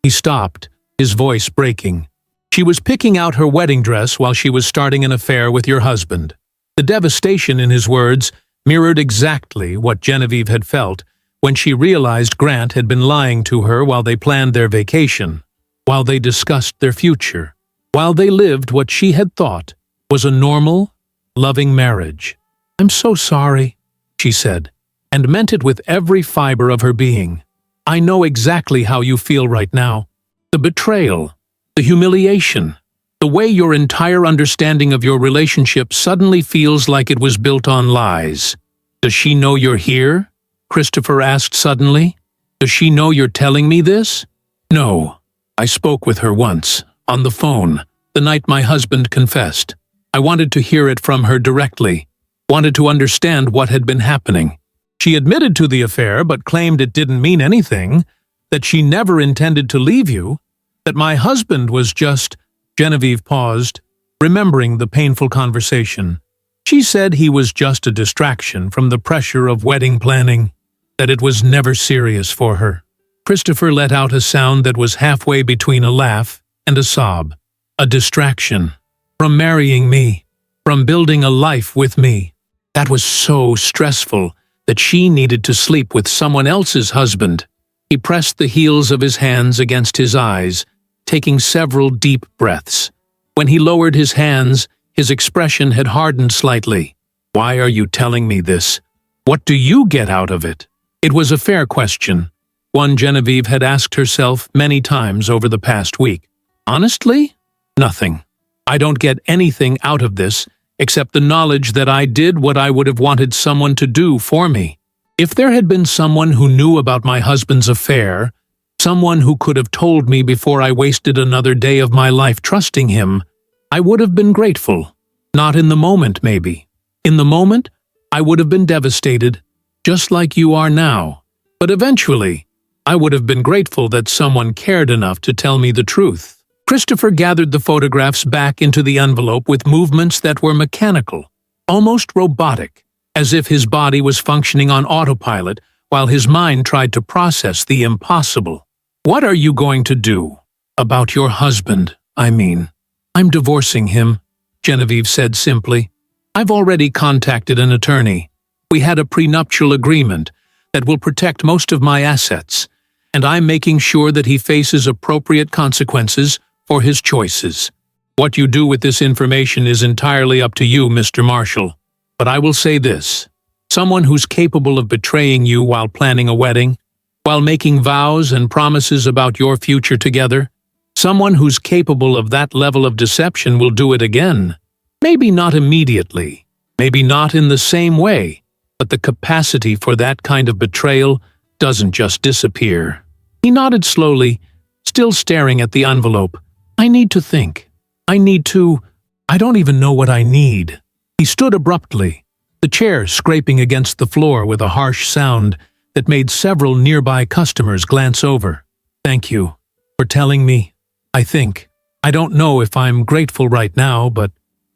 stopped, his voice breaking. She was picking out her wedding dress while she was starting an affair with your husband." The devastation in his words mirrored exactly what Genevieve had felt when she realized Grant had been lying to her while they planned their vacation, while they discussed their future, while they lived what she had thought was a normal, loving marriage. "I'm so sorry," she said, and meant it with every fiber of her being. "I know exactly how you feel right now. The betrayal, the humiliation, the way your entire understanding of your relationship suddenly feels like it was built on lies. Does she know you're here?" Christopher asked suddenly. "Does she know you're telling me this?" "No. I spoke with her once, on the phone, the night my husband confessed. I wanted to hear it from her directly, wanted to understand what had been happening. She admitted to the affair but claimed it didn't mean anything, that she never intended to leave you, that my husband was just—" Genevieve paused, remembering the painful conversation. "She said he was just a distraction from the pressure of wedding planning, that it was never serious for her." Christopher let out a sound that was halfway between a laugh and a sob. "A distraction. From marrying me. From building a life with me. That was so stressful that she needed to sleep with someone else's husband." He pressed the heels of his hands against his eyes, taking several deep breaths. When he lowered his hands, his expression had hardened slightly. "Why are you telling me this? What do you get out of it?" It was a fair question, one Genevieve had asked herself many times over the past week. "Honestly, nothing. I don't get anything out of this except the knowledge that I did what I would have wanted someone to do for me. If there had been someone who knew about my husband's affair, someone who could have told me before I wasted another day of my life trusting him, I would have been grateful. Not in the moment, maybe. In the moment, I would have been devastated, just like you are now. But eventually, I would have been grateful that someone cared enough to tell me the truth." Christopher gathered the photographs back into the envelope with movements that were mechanical, almost robotic, as if his body was functioning on autopilot while his mind tried to process the impossible. "What are you going to do? About your husband, I mean." "I'm divorcing him," Genevieve said simply. "I've already contacted an attorney. We had a prenuptial agreement that will protect most of my assets, and I'm making sure that he faces appropriate consequences for his choices. What you do with this information is entirely up to you, Mr. Marshall. But I will say this. Someone who's capable of betraying you while planning a wedding, while making vows and promises about your future together, someone who's capable of that level of deception will do it again. Maybe not immediately, maybe not in the same way, but the capacity for that kind of betrayal doesn't just disappear." He nodded slowly, still staring at the envelope. "I need to think. I don't even know what I need." He stood abruptly, the chair scraping against the floor with a harsh sound that made several nearby customers glance over. "Thank you for telling me. I think. I don't know if I'm grateful right now, but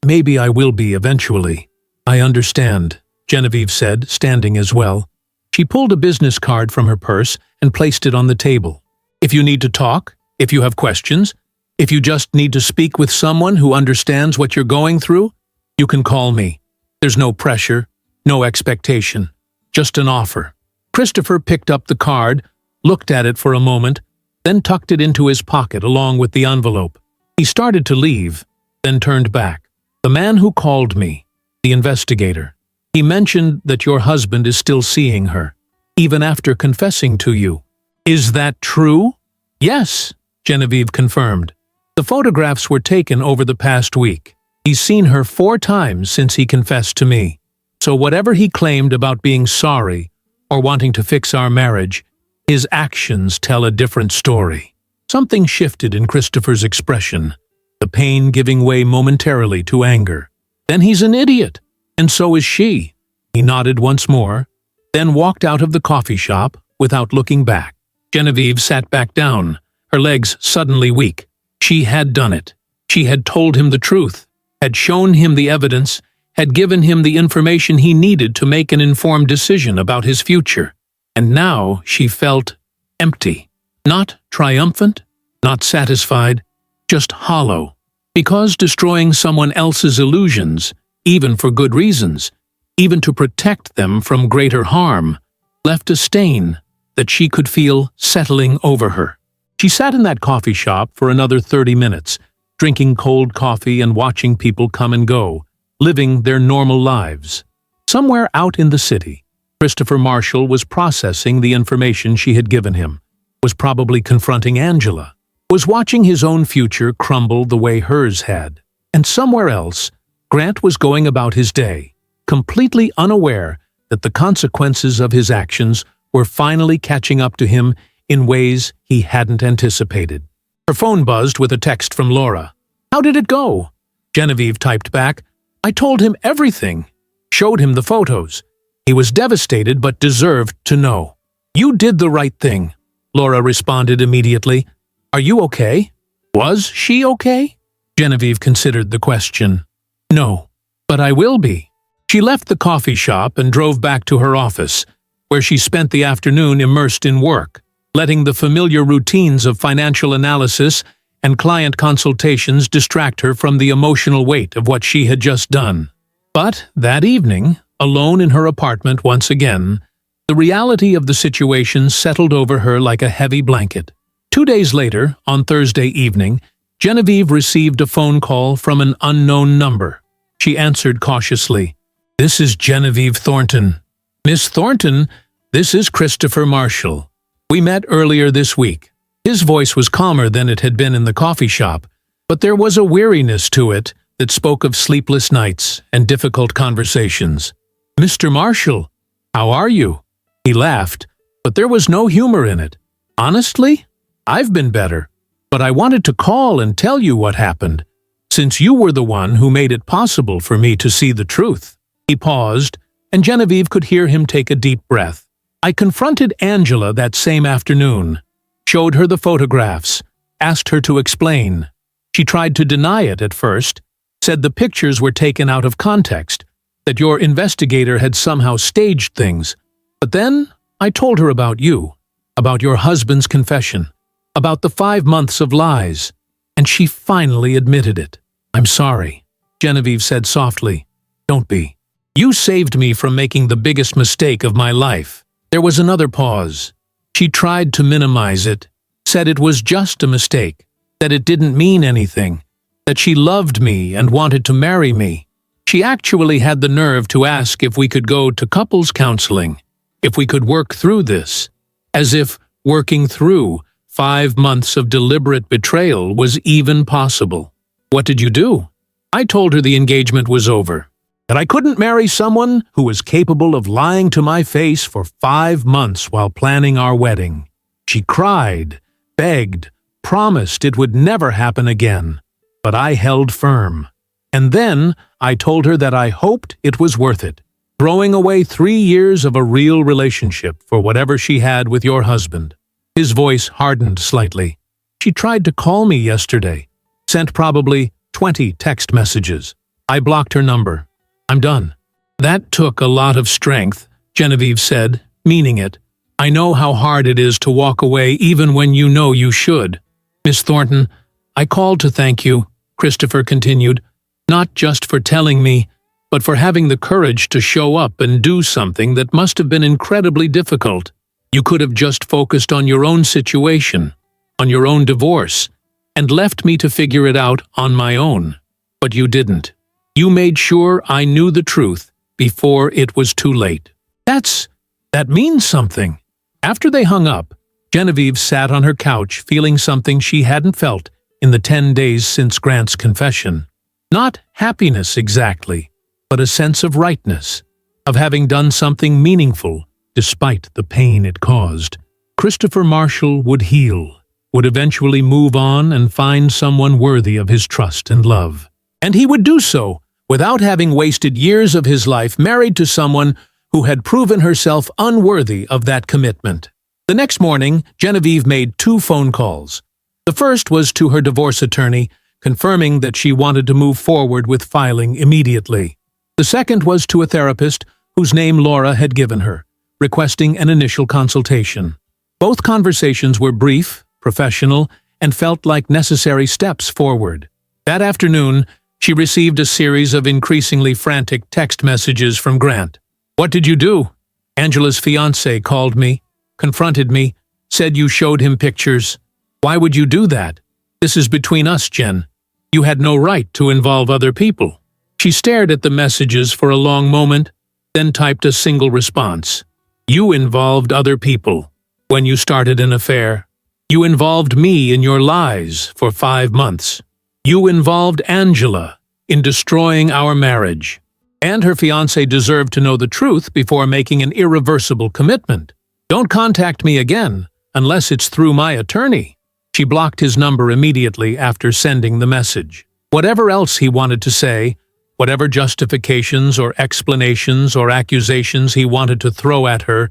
maybe I will be eventually." "I understand," Genevieve said, standing as well. She pulled a business card from her purse and placed it on the table. "If you need to talk, if you have questions, if you just need to speak with someone who understands what you're going through, you can call me. There's no pressure, no expectation, just an offer." Christopher picked up the card, looked at it for a moment, then tucked it into his pocket along with the envelope. He started to leave, then turned back. "The man who called me, the investigator, he mentioned that your husband is still seeing her, even after confessing to you. Is that true?" "Yes," Genevieve confirmed. "The photographs were taken over the past week. He's seen her 4 times since he confessed to me. So whatever he claimed about being sorry or wanting to fix our marriage, his actions tell a different story." Something shifted in Christopher's expression, the pain giving way momentarily to anger. "Then he's an idiot, and so is she." He nodded once more, then walked out of the coffee shop without looking back. Genevieve sat back down, her legs suddenly weak. She had done it. She had told him the truth, had shown him the evidence, had given him the information he needed to make an informed decision about his future. And now she felt empty. Not triumphant, not satisfied, just hollow. Because destroying someone else's illusions, even for good reasons, even to protect them from greater harm, left a stain that she could feel settling over her. She sat in that coffee shop for another 30 minutes, drinking cold coffee and watching people come and go, living their normal lives. Somewhere out in the city, Christopher Marshall was processing the information she had given him, was probably confronting Angela, was watching his own future crumble the way hers had. And somewhere else, Grant was going about his day, completely unaware that the consequences of his actions were finally catching up to him in ways he hadn't anticipated. Her phone buzzed with a text from Laura. "How did it go?" Genevieve typed back. "I told him everything. Showed him the photos. He was devastated but deserved to know." "You did the right thing," Laura responded immediately. "Are you okay?" Was she okay? Genevieve considered the question. "No, but I will be." She left the coffee shop and drove back to her office, where she spent the afternoon immersed in work, letting the familiar routines of financial analysis and client consultations distract her from the emotional weight of what she had just done. But that evening, alone in her apartment once again, the reality of the situation settled over her like a heavy blanket. 2 days later, on Thursday evening, Genevieve received a phone call from an unknown number. She answered cautiously. "This is Genevieve Thornton." "Miss Thornton, this is Christopher Marshall. We met earlier this week." His voice was calmer than it had been in the coffee shop, but there was a weariness to it that spoke of sleepless nights and difficult conversations. "Mr. Marshall, how are you?" He laughed, but there was no humor in it. "Honestly, I've been better, but I wanted to call and tell you what happened, since you were the one who made it possible for me to see the truth." He paused, and Genevieve could hear him take a deep breath. "I confronted Angela that same afternoon, showed her the photographs, asked her to explain. She tried to deny it at first, said the pictures were taken out of context, that your investigator had somehow staged things. But then I told her about you, about your husband's confession, about the 5 months of lies, and she finally admitted it. I'm sorry, Genevieve said softly. Don't be. You saved me from making the biggest mistake of my life. There was another pause. She tried to minimize it, said it was just a mistake, that it didn't mean anything, that she loved me and wanted to marry me. She actually had the nerve to ask if we could go to couples counseling, if we could work through this, as if working through 5 months of deliberate betrayal was even possible. What did you do? I told her the engagement was over, that I couldn't marry someone who was capable of lying to my face for 5 months while planning our wedding. She cried, begged, promised it would never happen again, but I held firm. And then I told her that I hoped it was worth it, throwing away 3 years of a real relationship for whatever she had with your husband. His voice hardened slightly. She tried to call me yesterday, sent probably 20 text messages. I blocked her number. I'm done. That took a lot of strength, Genevieve said, meaning it. I know how hard it is to walk away even when you know you should. Miss Thornton, I called to thank you, Christopher continued, not just for telling me, but for having the courage to show up and do something that must have been incredibly difficult. You could have just focused on your own situation, on your own divorce, and left me to figure it out on my own. But you didn't. You made sure I knew the truth before it was too late. That means something. After they hung up, Genevieve sat on her couch feeling something she hadn't felt in the 10 days since Grant's confession. Not happiness exactly, but a sense of rightness, of having done something meaningful despite the pain it caused. Christopher Marshall would heal, would eventually move on and find someone worthy of his trust and love. And he would do so without having wasted years of his life married to someone who had proven herself unworthy of that commitment. The next morning, Genevieve made 2 phone calls. The first was to her divorce attorney, confirming that she wanted to move forward with filing immediately. The second was to a therapist whose name Laura had given her, requesting an initial consultation. Both conversations were brief, professional, and felt like necessary steps forward. That afternoon, she received a series of increasingly frantic text messages from Grant. What did you do? Angela's fiancé called me, confronted me, said you showed him pictures. Why would you do that? This is between us, Jen. You had no right to involve other people. She stared at the messages for a long moment, then typed a single response. You involved other people when you started an affair. You involved me in your lies for 5 months. You involved Angela in destroying our marriage. And her fiancé deserved to know the truth before making an irreversible commitment. Don't contact me again unless it's through my attorney. She blocked his number immediately after sending the message. Whatever else he wanted to say, whatever justifications or explanations or accusations he wanted to throw at her,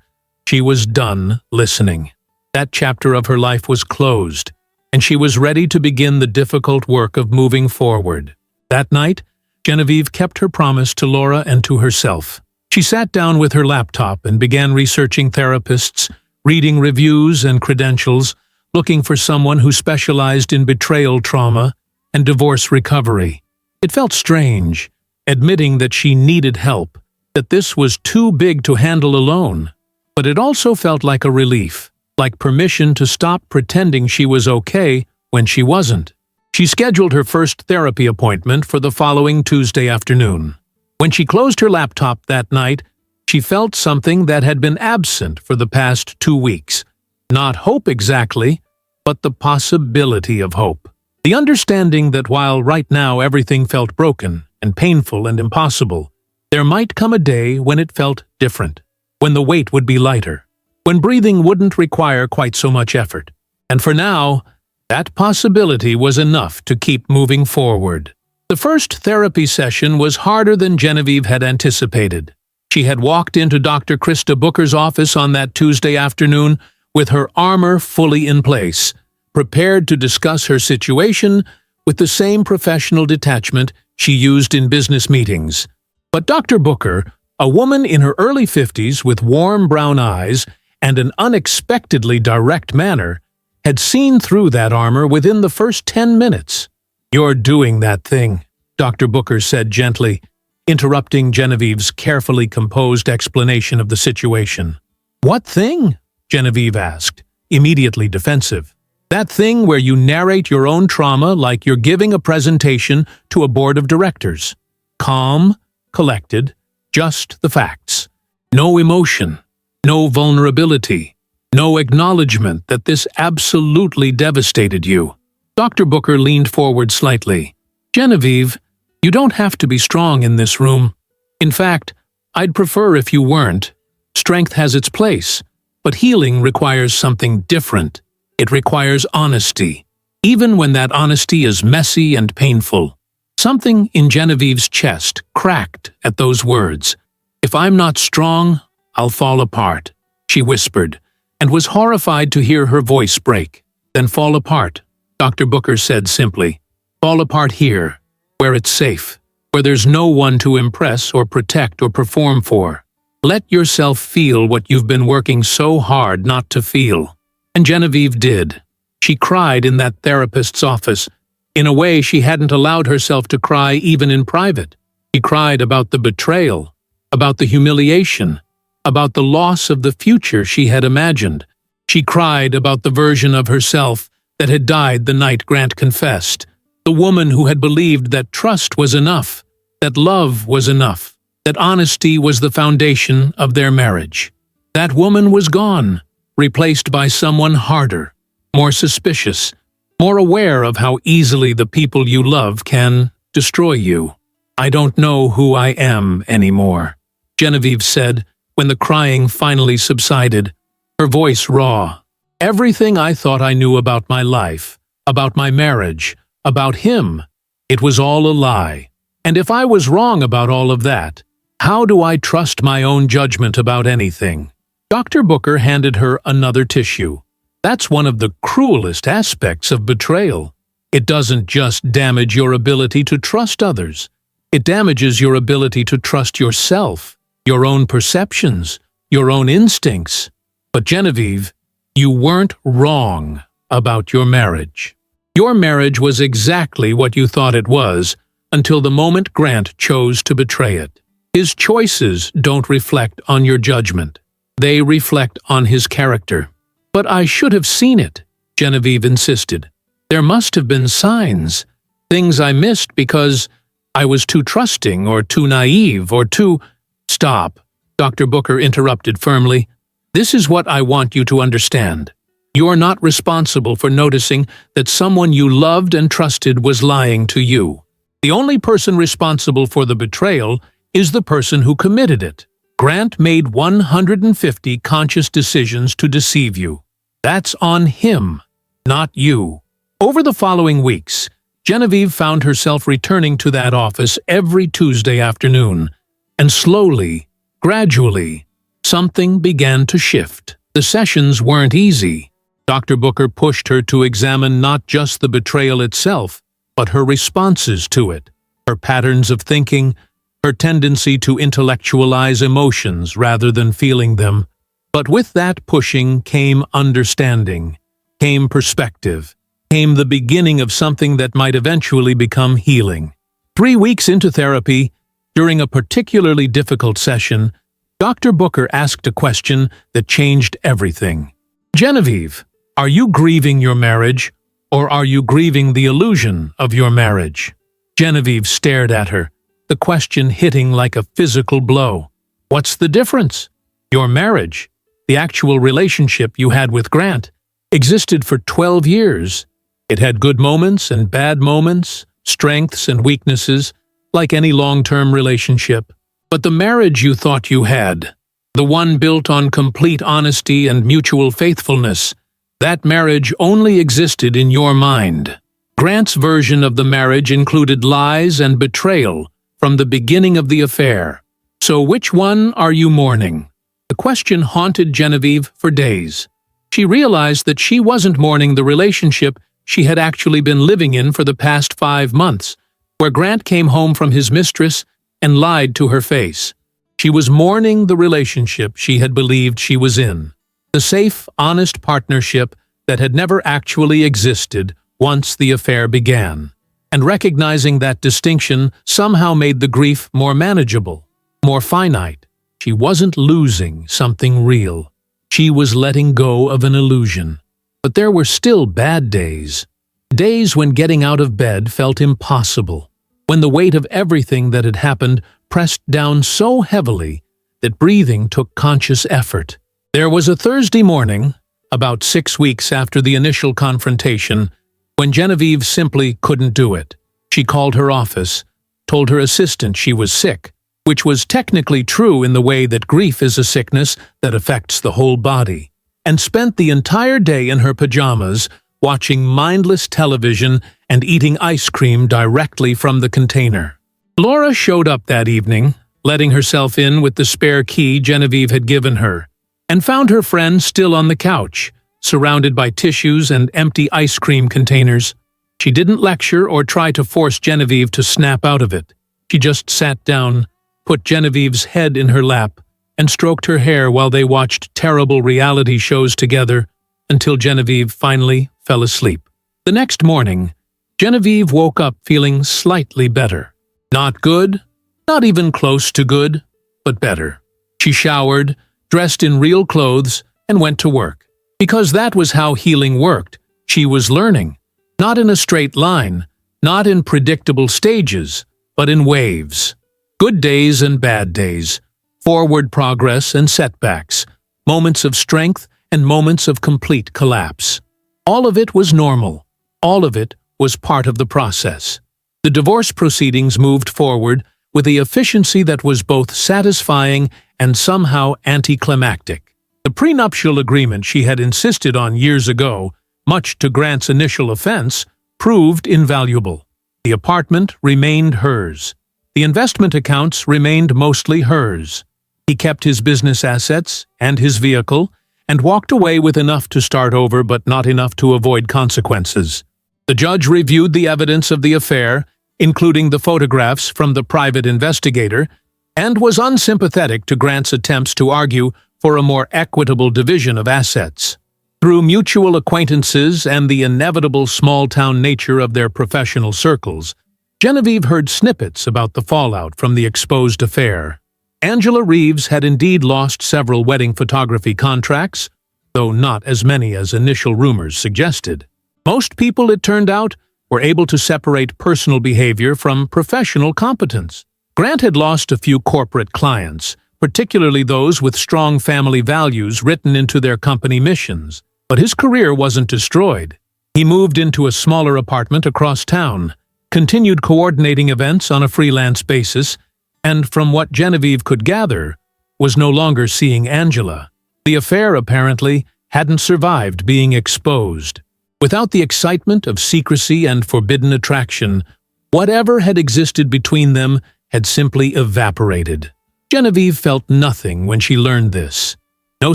she was done listening. That chapter of her life was closed, and she was ready to begin the difficult work of moving forward. That night, Genevieve kept her promise to Laura and to herself. She sat down with her laptop and began researching therapists, reading reviews and credentials, looking for someone who specialized in betrayal trauma and divorce recovery. It felt strange, admitting that she needed help, that this was too big to handle alone. But it also felt like a relief, like permission to stop pretending she was okay when she wasn't. She scheduled her first therapy appointment for the following Tuesday afternoon. When she closed her laptop that night, she felt something that had been absent for the past 2 weeks. Not hope exactly, but the possibility of hope. The understanding that while right now everything felt broken and painful and impossible, there might come a day when it felt different, when the weight would be lighter, when breathing wouldn't require quite so much effort. And for now, that possibility was enough to keep moving forward. The first therapy session was harder than Genevieve had anticipated. She had walked into Dr. Krista Booker's office on that Tuesday afternoon with her armor fully in place, prepared to discuss her situation with the same professional detachment she used in business meetings. But Dr. Booker, a woman in her early 50s with warm brown eyes and an unexpectedly direct manner, had seen through that armor within the first 10 minutes. "You're doing that thing," Dr. Booker said gently, interrupting Genevieve's carefully composed explanation of the situation. "What thing?" Genevieve asked, immediately defensive. "That thing where you narrate your own trauma like you're giving a presentation to a board of directors. Calm, collected, just the facts. No emotion, no vulnerability, no acknowledgement that this absolutely devastated you." Dr. Booker leaned forward slightly. "Genevieve, you don't have to be strong in this room. In fact, I'd prefer if you weren't. Strength has its place, but healing requires something different. It requires honesty, even when that honesty is messy and painful." Something in Genevieve's chest cracked at those words. "If I'm not strong, I'll fall apart," she whispered, and was horrified to hear her voice break. "Then fall apart," Dr. Booker said simply. "Fall apart here, where it's safe, where there's no one to impress or protect or perform for. Let yourself feel what you've been working so hard not to feel." And Genevieve did. She cried in that therapist's office, in a way she hadn't allowed herself to cry even in private. She cried about the betrayal, about the humiliation, about the loss of the future she had imagined. She cried about the version of herself that had died the night Grant confessed, the woman who had believed that trust was enough, that love was enough, that honesty was the foundation of their marriage. That woman was gone, replaced by someone harder, more suspicious, more aware of how easily the people you love can destroy you. "I don't know who I am anymore," Genevieve said when the crying finally subsided, her voice raw. "Everything I thought I knew about my life, about my marriage, about him, it was all a lie. And if I was wrong about all of that, how do I trust my own judgment about anything?" Dr. Booker handed her another tissue. "That's one of the cruelest aspects of betrayal. It doesn't just damage your ability to trust others. It damages your ability to trust yourself, your own perceptions, your own instincts. But Genevieve, you weren't wrong about your marriage. Your marriage was exactly what you thought it was until the moment Grant chose to betray it. His choices don't reflect on your judgment. They reflect on his character." "But I should have seen it," Genevieve insisted. "There must have been signs, things I missed because I was too trusting or too naive or too—" "Stop," Dr. Booker interrupted firmly. "This is what I want you to understand. You're not responsible for noticing that someone you loved and trusted was lying to you. The only person responsible for the betrayal is the person who committed it. Grant made 150 conscious decisions to deceive you. That's on him, not you." Over the following weeks, Genevieve found herself returning to that office every Tuesday afternoon, and slowly, gradually, something began to shift. The sessions weren't easy. Dr. Booker pushed her to examine not just the betrayal itself, but her responses to it, her patterns of thinking, her tendency to intellectualize emotions rather than feeling them. But with that pushing came understanding, came perspective, came the beginning of something that might eventually become healing. 3 weeks into therapy, during a particularly difficult session, Dr. Booker asked a question that changed everything. "Genevieve, are you grieving your marriage, or are you grieving the illusion of your marriage?" Genevieve stared at her, the question hitting like a physical blow. "What's the difference? Your marriage, the actual relationship you had with Grant, existed for 12 years. It had good moments and bad moments, strengths and weaknesses, like any long-term relationship. But the marriage you thought you had, the one built on complete honesty and mutual faithfulness, that marriage only existed in your mind. Grant's version of the marriage included lies and betrayal from the beginning of the affair. So which one are you mourning?" The question haunted Genevieve for days. She realized that she wasn't mourning the relationship she had actually been living in for the past 5 months, where Grant came home from his mistress and lied to her face. She was mourning the relationship she had believed she was in, the safe, honest partnership that had never actually existed once the affair began. And recognizing that distinction somehow made the grief more manageable, more finite. She wasn't losing something real. She was letting go of an illusion. But there were still bad days. Days when getting out of bed felt impossible, when the weight of everything that had happened pressed down so heavily that breathing took conscious effort. There was a Thursday morning, about 6 weeks after the initial confrontation, when Genevieve simply couldn't do it. She called her office, told her assistant she was sick, which was technically true in the way that grief is a sickness that affects the whole body, and spent the entire day in her pajamas watching mindless television and eating ice cream directly from the container. Laura showed up that evening, letting herself in with the spare key Genevieve had given her, and found her friend still on the couch, surrounded by tissues and empty ice cream containers. She didn't lecture or try to force Genevieve to snap out of it. She just sat down, put Genevieve's head in her lap, and stroked her hair while they watched terrible reality shows together until Genevieve finally fell asleep. The next morning, Genevieve woke up feeling slightly better. Not good, not even close to good, but better. She showered, dressed in real clothes, and went to work. Because that was how healing worked. She was learning, not in a straight line, not in predictable stages, but in waves. Good days and bad days, forward progress and setbacks, moments of strength and moments of complete collapse. All of it was normal. All of it was part of the process. The divorce proceedings moved forward with a efficiency that was both satisfying and somehow anticlimactic. The prenuptial agreement she had insisted on years ago, much to Grant's initial offense, proved invaluable. The apartment remained hers. The investment accounts remained mostly hers. He kept his business assets and his vehicle, and walked away with enough to start over but not enough to avoid consequences. The judge reviewed the evidence of the affair, including the photographs from the private investigator, and was unsympathetic to Grant's attempts to argue for a more equitable division of assets. Through mutual acquaintances and the inevitable small-town nature of their professional circles, Genevieve heard snippets about the fallout from the exposed affair. Angela Reeves had indeed lost several wedding photography contracts, though not as many as initial rumors suggested. Most people, it turned out, were able to separate personal behavior from professional competence. Grant had lost a few corporate clients, particularly those with strong family values written into their company missions. But his career wasn't destroyed. He moved into a smaller apartment across town, continued coordinating events on a freelance basis, and from what Genevieve could gather, was no longer seeing Angela. The affair, apparently, hadn't survived being exposed. Without the excitement of secrecy and forbidden attraction, whatever had existed between them had simply evaporated. Genevieve felt nothing when she learned this. No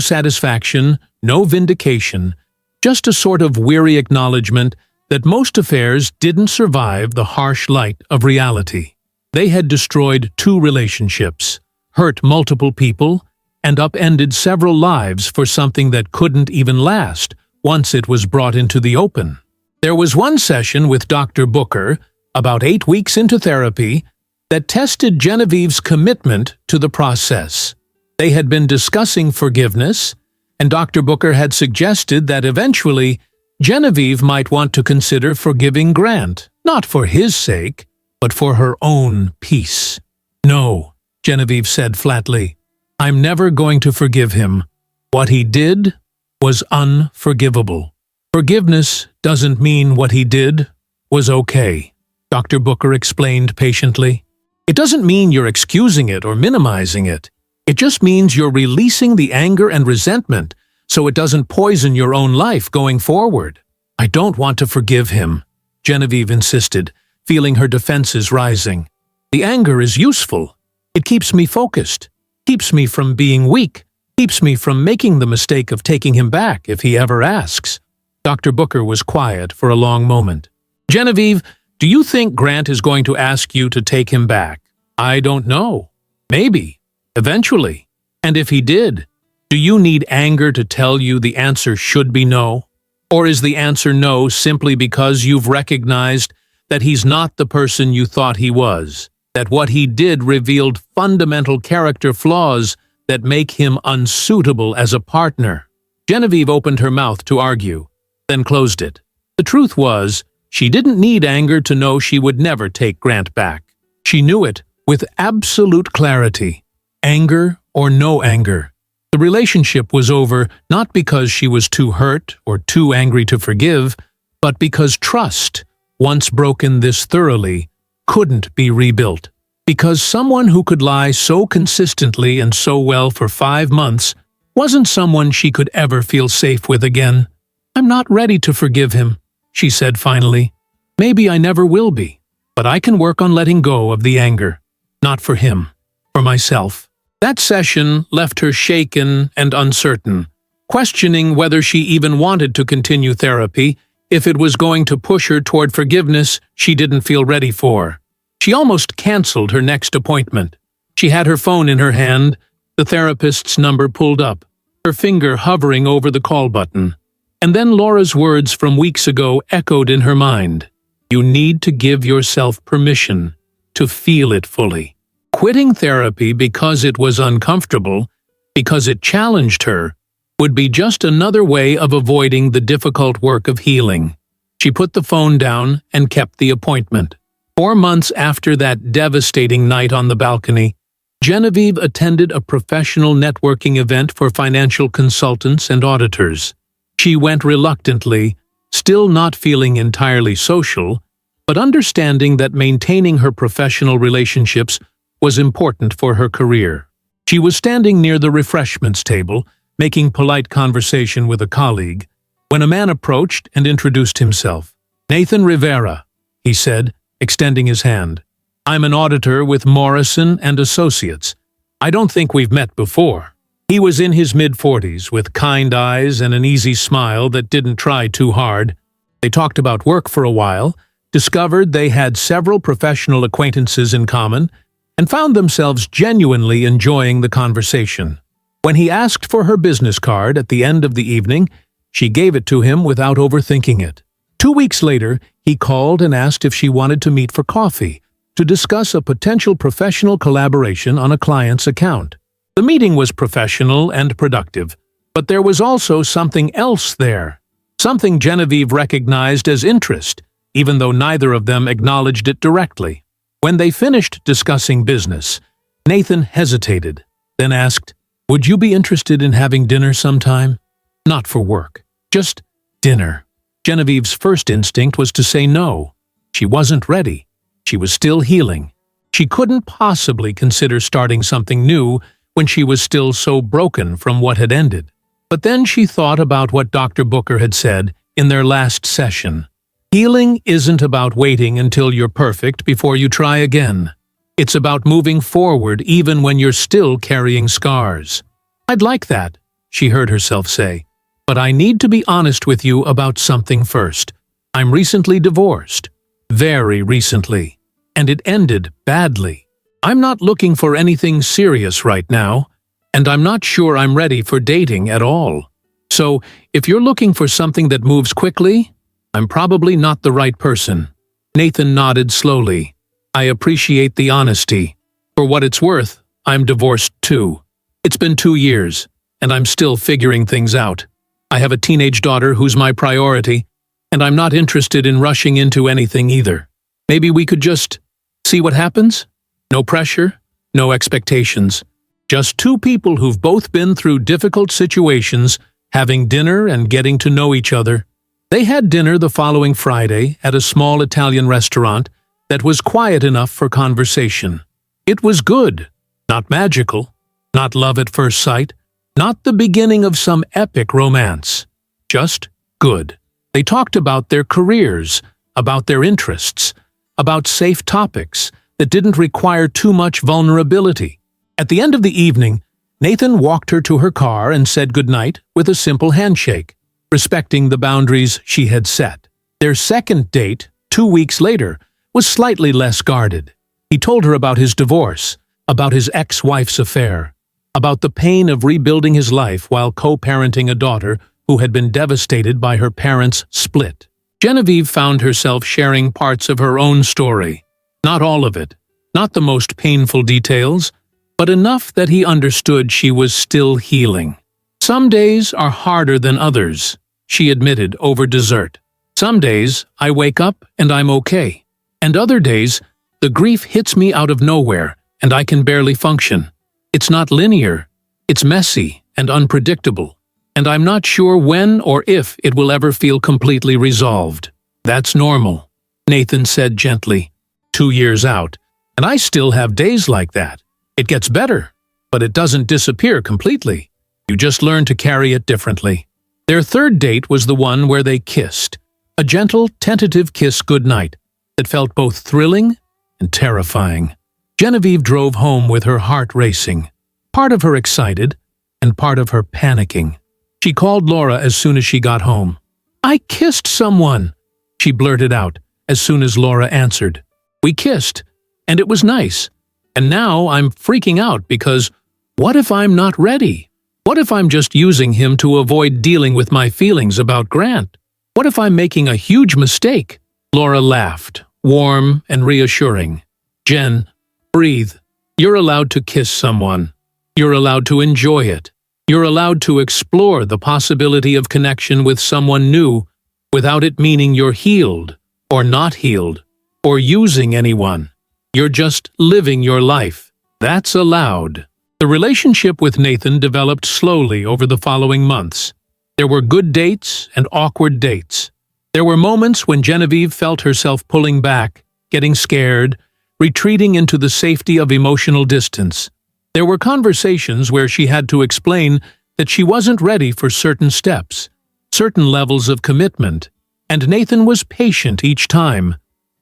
satisfaction, no vindication, just a sort of weary acknowledgement that most affairs didn't survive the harsh light of reality. They had destroyed 2 relationships, hurt multiple people, and upended several lives for something that couldn't even last once it was brought into the open. There was one session with Dr. Booker, about 8 weeks into therapy, that tested Genevieve's commitment to the process. They had been discussing forgiveness, and Dr. Booker had suggested that eventually Genevieve might want to consider forgiving Grant, not for his sake, but for her own peace. "No," Genevieve said flatly. "I'm never going to forgive him. What he did was unforgivable. Forgiveness doesn't mean what he did was okay," Dr. Booker explained patiently. "It doesn't mean you're excusing it or minimizing it. It just means you're releasing the anger and resentment so it doesn't poison your own life going forward." "I don't want to forgive him," Genevieve insisted, feeling her defenses rising. "The anger is useful. It keeps me focused, keeps me from being weak, keeps me from making the mistake of taking him back if he ever asks." Dr. Booker was quiet for a long moment. "Genevieve, do you think Grant is going to ask you to take him back?" I don't know. Maybe. Eventually. And if he did, do you need anger to tell you the answer should be no? Or is the answer no simply because you've recognized that he's not the person you thought he was, that what he did revealed fundamental character flaws that make him unsuitable as a partner? Genevieve opened her mouth to argue, then closed it. The truth was, she didn't need anger to know she would never take Grant back. She knew it with absolute clarity. Anger or no anger. The relationship was over not because she was too hurt or too angry to forgive, but because trust, once broken this thoroughly, couldn't be rebuilt. Because someone who could lie so consistently and so well for 5 months wasn't someone she could ever feel safe with again. "I'm not ready to forgive him," she said finally. "Maybe I never will be, but I can work on letting go of the anger. Not for him, for myself." That session left her shaken and uncertain, questioning whether she even wanted to continue therapy if it was going to push her toward forgiveness she didn't feel ready for. She almost canceled her next appointment. She had her phone in her hand, the therapist's number pulled up, her finger hovering over the call button. And then Laura's words from weeks ago echoed in her mind. You need to give yourself permission to feel it fully. Quitting therapy because it was uncomfortable, because it challenged her, would be just another way of avoiding the difficult work of healing. She put the phone down and kept the appointment. 4 months after that devastating night on the balcony, Genevieve attended a professional networking event for financial consultants and auditors. She went reluctantly, still not feeling entirely social, but understanding that maintaining her professional relationships was important for her career. She was standing near the refreshments table, making polite conversation with a colleague, when a man approached and introduced himself. "Nathan Rivera," he said, extending his hand. "I'm an auditor with Morrison and Associates. I don't think we've met before." He was in his mid-40s, with kind eyes and an easy smile that didn't try too hard. They talked about work for a while, discovered they had several professional acquaintances in common, and found themselves genuinely enjoying the conversation. When he asked for her business card at the end of the evening, she gave it to him without overthinking it. 2 weeks later, he called and asked if she wanted to meet for coffee to discuss a potential professional collaboration on a client's account. The meeting was professional and productive, but there was also something else there, something Genevieve recognized as interest, even though neither of them acknowledged it directly. When they finished discussing business, Nathan hesitated, then asked, "Would you be interested in having dinner sometime?" "Not for work, just dinner." Genevieve's first instinct was to say no. She wasn't ready. She was still healing. She couldn't possibly consider starting something new when she was still so broken from what had ended. But then she thought about what Dr. Booker had said in their last session. Healing isn't about waiting until you're perfect before you try again. It's about moving forward even when you're still carrying scars. "I'd like that," she heard herself say, "but I need to be honest with you about something first. I'm recently divorced. Very recently. And it ended badly. I'm not looking for anything serious right now, and I'm not sure I'm ready for dating at all. So, if you're looking for something that moves quickly, I'm probably not the right person." Nathan nodded slowly. "I appreciate the honesty. For what it's worth, I'm divorced too. It's been 2 years, and I'm still figuring things out. I have a teenage daughter who's my priority, and I'm not interested in rushing into anything either. Maybe we could just see what happens? No pressure, no expectations. Just 2 people who've both been through difficult situations, having dinner and getting to know each other." They had dinner the following Friday at a small Italian restaurant that was quiet enough for conversation. It was good, not magical, not love at first sight, not the beginning of some epic romance. Just good. They talked about their careers, about their interests, about safe topics that didn't require too much vulnerability. At the end of the evening, Nathan walked her to her car and said goodnight with a simple handshake, respecting the boundaries she had set. Their second date, 2 weeks later, was slightly less guarded. He told her about his divorce, about his ex-wife's affair, about the pain of rebuilding his life while co-parenting a daughter who had been devastated by her parents' split. Genevieve found herself sharing parts of her own story. Not all of it, not the most painful details, but enough that he understood she was still healing. Some days are harder than others, she admitted over dessert. Some days I wake up and I'm okay, and other days the grief hits me out of nowhere and I can barely function. It's not linear, it's messy and unpredictable, and I'm not sure when or if it will ever feel completely resolved. That's normal, Nathan said gently. 2 years out, and I still have days like that. It gets better, but it doesn't disappear completely. You just learn to carry it differently. Their third date was the one where they kissed, a gentle, tentative kiss goodnight that felt both thrilling and terrifying. Genevieve drove home with her heart racing, part of her excited and part of her panicking. She called Laura as soon as she got home. "I kissed someone," she blurted out as soon as Laura answered. "We kissed, and it was nice. And now I'm freaking out because what if I'm not ready? What if I'm just using him to avoid dealing with my feelings about Grant? What if I'm making a huge mistake?" Laura laughed, warm and reassuring. "Jen, breathe. You're allowed to kiss someone. You're allowed to enjoy it. You're allowed to explore the possibility of connection with someone new without it meaning you're healed or not healed or using anyone. You're just living your life. That's allowed." The relationship with Nathan developed slowly over the following months. There were good dates and awkward dates. There were moments when Genevieve felt herself pulling back, getting scared, retreating into the safety of emotional distance. There were conversations where she had to explain that she wasn't ready for certain steps, certain levels of commitment, and Nathan was patient each time,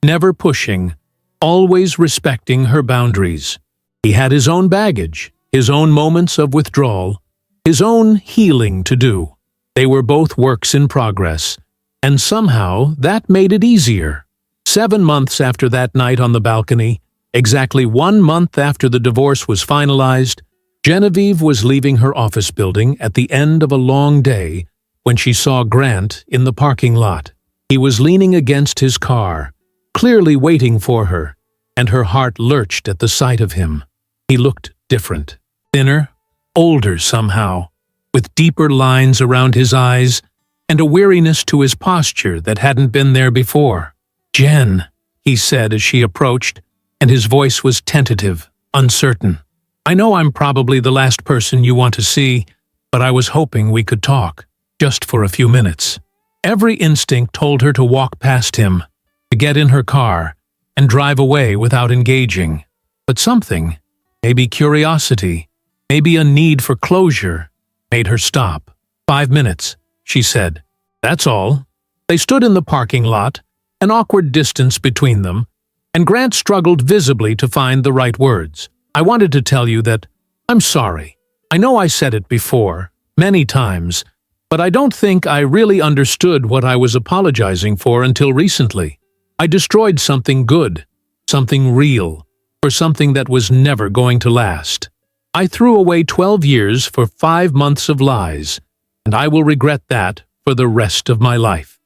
never pushing, always respecting her boundaries. He had his own baggage, his own moments of withdrawal, his own healing to do. They were both works in progress, and somehow that made it easier. 7 months after that night on the balcony, exactly 1 month after the divorce was finalized, Genevieve was leaving her office building at the end of a long day when she saw Grant in the parking lot. He was leaning against his car, clearly waiting for her, and her heart lurched at the sight of him. He looked different, thinner, older somehow, with deeper lines around his eyes and a weariness to his posture that hadn't been there before. "Jen," he said as she approached, and his voice was tentative, uncertain. "I know I'm probably the last person you want to see, but I was hoping we could talk, just for a few minutes." Every instinct told her to walk past him, to get in her car, and drive away without engaging. But something, maybe curiosity, maybe a need for closure, made her stop. 5 minutes, she said. That's all. They stood in the parking lot, an awkward distance between them, and Grant struggled visibly to find the right words. "I wanted to tell you that I'm sorry. I know I said it before, many times, but I don't think I really understood what I was apologizing for until recently. I destroyed something good, something real, for something that was never going to last. I threw away 12 years for 5 months of lies, and I will regret that for the rest of my life."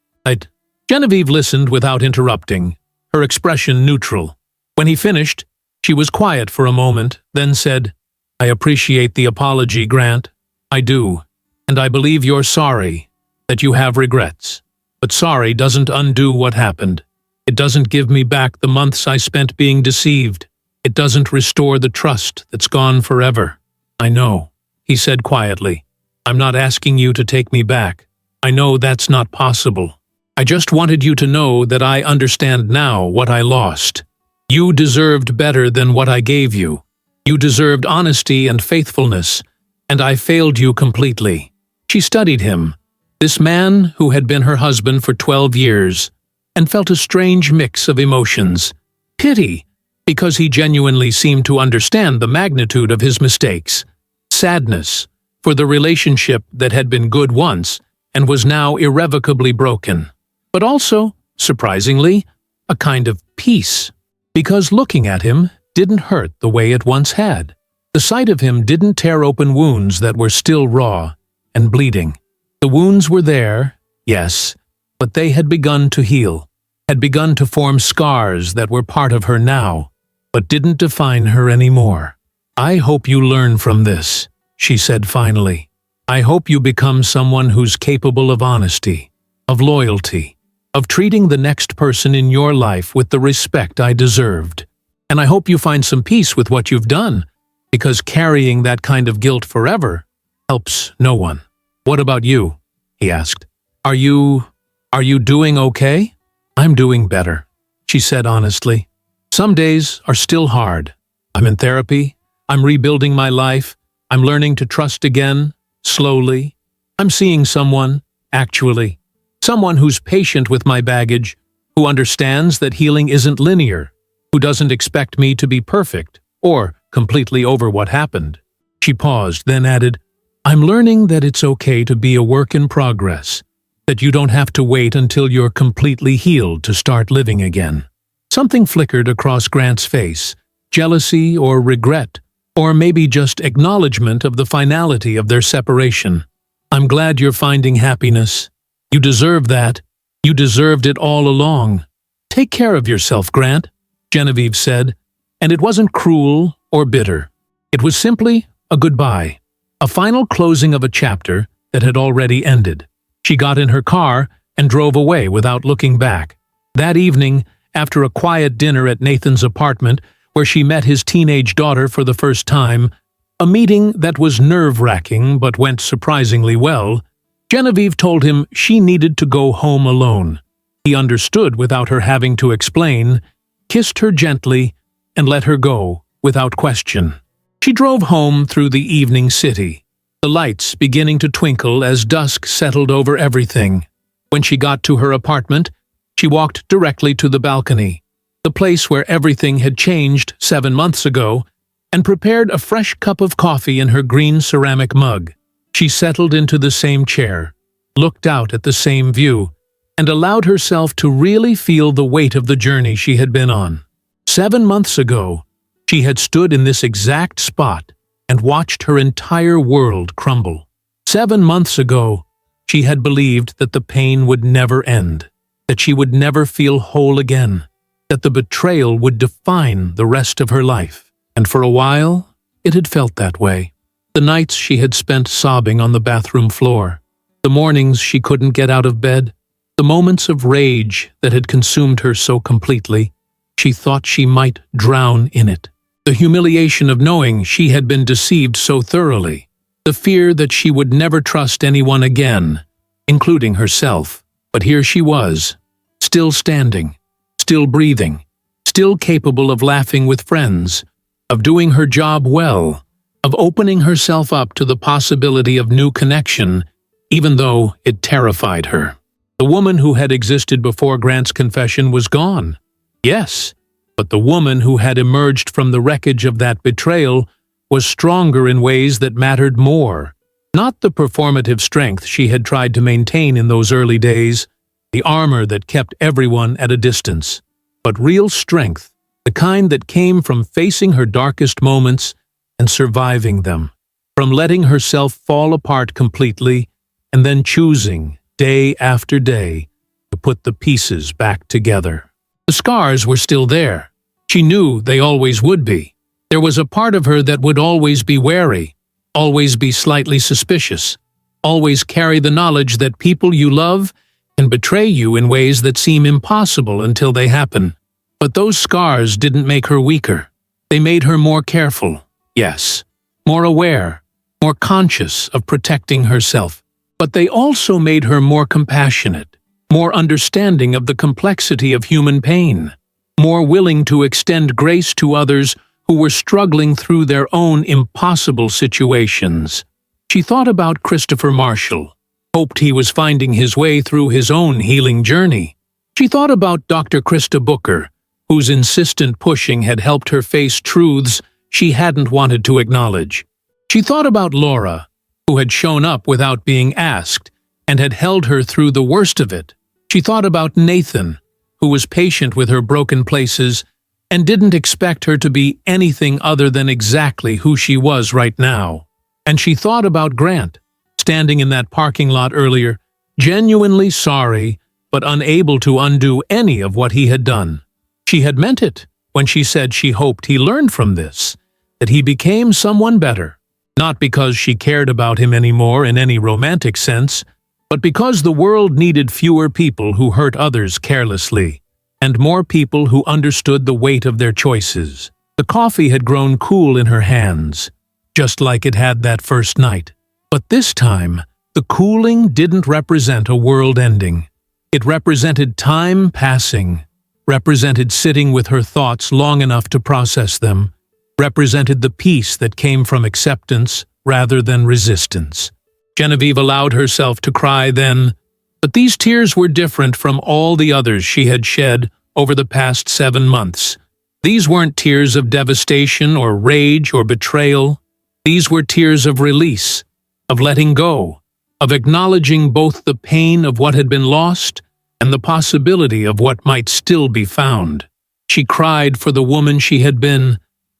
Genevieve listened without interrupting, her expression neutral. When he finished, she was quiet for a moment, then said, "I appreciate the apology, Grant. I do, and I believe you're sorry, that you have regrets. But sorry doesn't undo what happened. It doesn't give me back the months I spent being deceived. It doesn't restore the trust that's gone forever." "I know," he said quietly. "I'm not asking you to take me back. I know that's not possible. I just wanted you to know that I understand now what I lost. You deserved better than what I gave you. You deserved honesty and faithfulness, and I failed you completely." She studied him, this man who had been her husband for 12 years, and felt a strange mix of emotions. Pity, because he genuinely seemed to understand the magnitude of his mistakes. Sadness, for the relationship that had been good once and was now irrevocably broken. But also, surprisingly, a kind of peace. Because looking at him, didn't hurt the way it once had. The sight of him didn't tear open wounds that were still raw and bleeding. The wounds were there, yes, but they had begun to heal, had begun to form scars that were part of her now, but didn't define her anymore. "I hope you learn from this," she said finally. "I hope you become someone who's capable of honesty, of loyalty, of treating the next person in your life with the respect I deserved. And I hope you find some peace with what you've done, because carrying that kind of guilt forever helps no one." "What about you?" he asked. Are you doing okay?" "I'm doing better," she said honestly. "Some days are still hard. I'm in therapy. I'm rebuilding my life. I'm learning to trust again, slowly. I'm seeing someone, actually. Someone who's patient with my baggage, who understands that healing isn't linear, who doesn't expect me to be perfect or completely over what happened." She paused, then added, "I'm learning that it's okay to be a work in progress, that you don't have to wait until you're completely healed to start living again." Something flickered across Grant's face, jealousy or regret, or maybe just acknowledgement of the finality of their separation. "I'm glad you're finding happiness. You deserve that. You deserved it all along. Take care of yourself, Grant," Genevieve said, and it wasn't cruel or bitter. It was simply a goodbye, a final closing of a chapter that had already ended. She got in her car and drove away without looking back. That evening, after a quiet dinner at Nathan's apartment, where she met his teenage daughter for the first time, a meeting that was nerve-wracking but went surprisingly well, Genevieve told him she needed to go home alone. He understood without her having to explain, kissed her gently, and let her go without question. She drove home through the evening city, the lights beginning to twinkle as dusk settled over everything. When she got to her apartment, she walked directly to the balcony, the place where everything had changed 7 months ago, and prepared a fresh cup of coffee in her green ceramic mug. She settled into the same chair, looked out at the same view, and allowed herself to really feel the weight of the journey she had been on. 7 months ago, she had stood in this exact spot and watched her entire world crumble. 7 months ago, she had believed that the pain would never end, that she would never feel whole again, that the betrayal would define the rest of her life. And for a while, it had felt that way. The nights she had spent sobbing on the bathroom floor, the mornings she couldn't get out of bed, the moments of rage that had consumed her so completely, she thought she might drown in it. The humiliation of knowing she had been deceived so thoroughly, the fear that she would never trust anyone again, including herself. But here she was, still standing, still breathing, still capable of laughing with friends, of doing her job well, of opening herself up to the possibility of new connection, even though it terrified her. The woman who had existed before Grant's confession was gone. Yes, but the woman who had emerged from the wreckage of that betrayal was stronger in ways that mattered more. Not the performative strength she had tried to maintain in those early days, the armor that kept everyone at a distance, but real strength, the kind that came from facing her darkest moments and surviving them, from letting herself fall apart completely and then choosing, day after day, to put the pieces back together. The scars were still there. She knew they always would be. There was a part of her that would always be wary, always be slightly suspicious, always carry the knowledge that people you love can betray you in ways that seem impossible until they happen. But those scars didn't make her weaker. They made her more careful, yes, more aware, more conscious of protecting herself. But they also made her more compassionate, more understanding of the complexity of human pain, more willing to extend grace to others who were struggling through their own impossible situations. She thought about Christopher Marshall, hoped he was finding his way through his own healing journey. She thought about Dr. Krista Booker, whose insistent pushing had helped her face truths she hadn't wanted to acknowledge. She thought about Laura, who had shown up without being asked and had held her through the worst of it. She thought about Nathan, who was patient with her broken places and didn't expect her to be anything other than exactly who she was right now. And she thought about Grant, standing in that parking lot earlier, genuinely sorry, but unable to undo any of what he had done. She had meant it when she said she hoped he learned from this, that he became someone better, not because she cared about him anymore in any romantic sense, but because the world needed fewer people who hurt others carelessly, and more people who understood the weight of their choices. The coffee had grown cool in her hands, just like it had that first night. But this time, the cooling didn't represent a world ending. It represented time passing, represented sitting with her thoughts long enough to process them, represented the peace that came from acceptance rather than resistance. Genevieve allowed herself to cry then, but these tears were different from all the others she had shed over the past 7 months. These weren't tears of devastation or rage or betrayal. These were tears of release, of letting go, of acknowledging both the pain of what had been lost and the possibility of what might still be found. She cried for the woman she had been,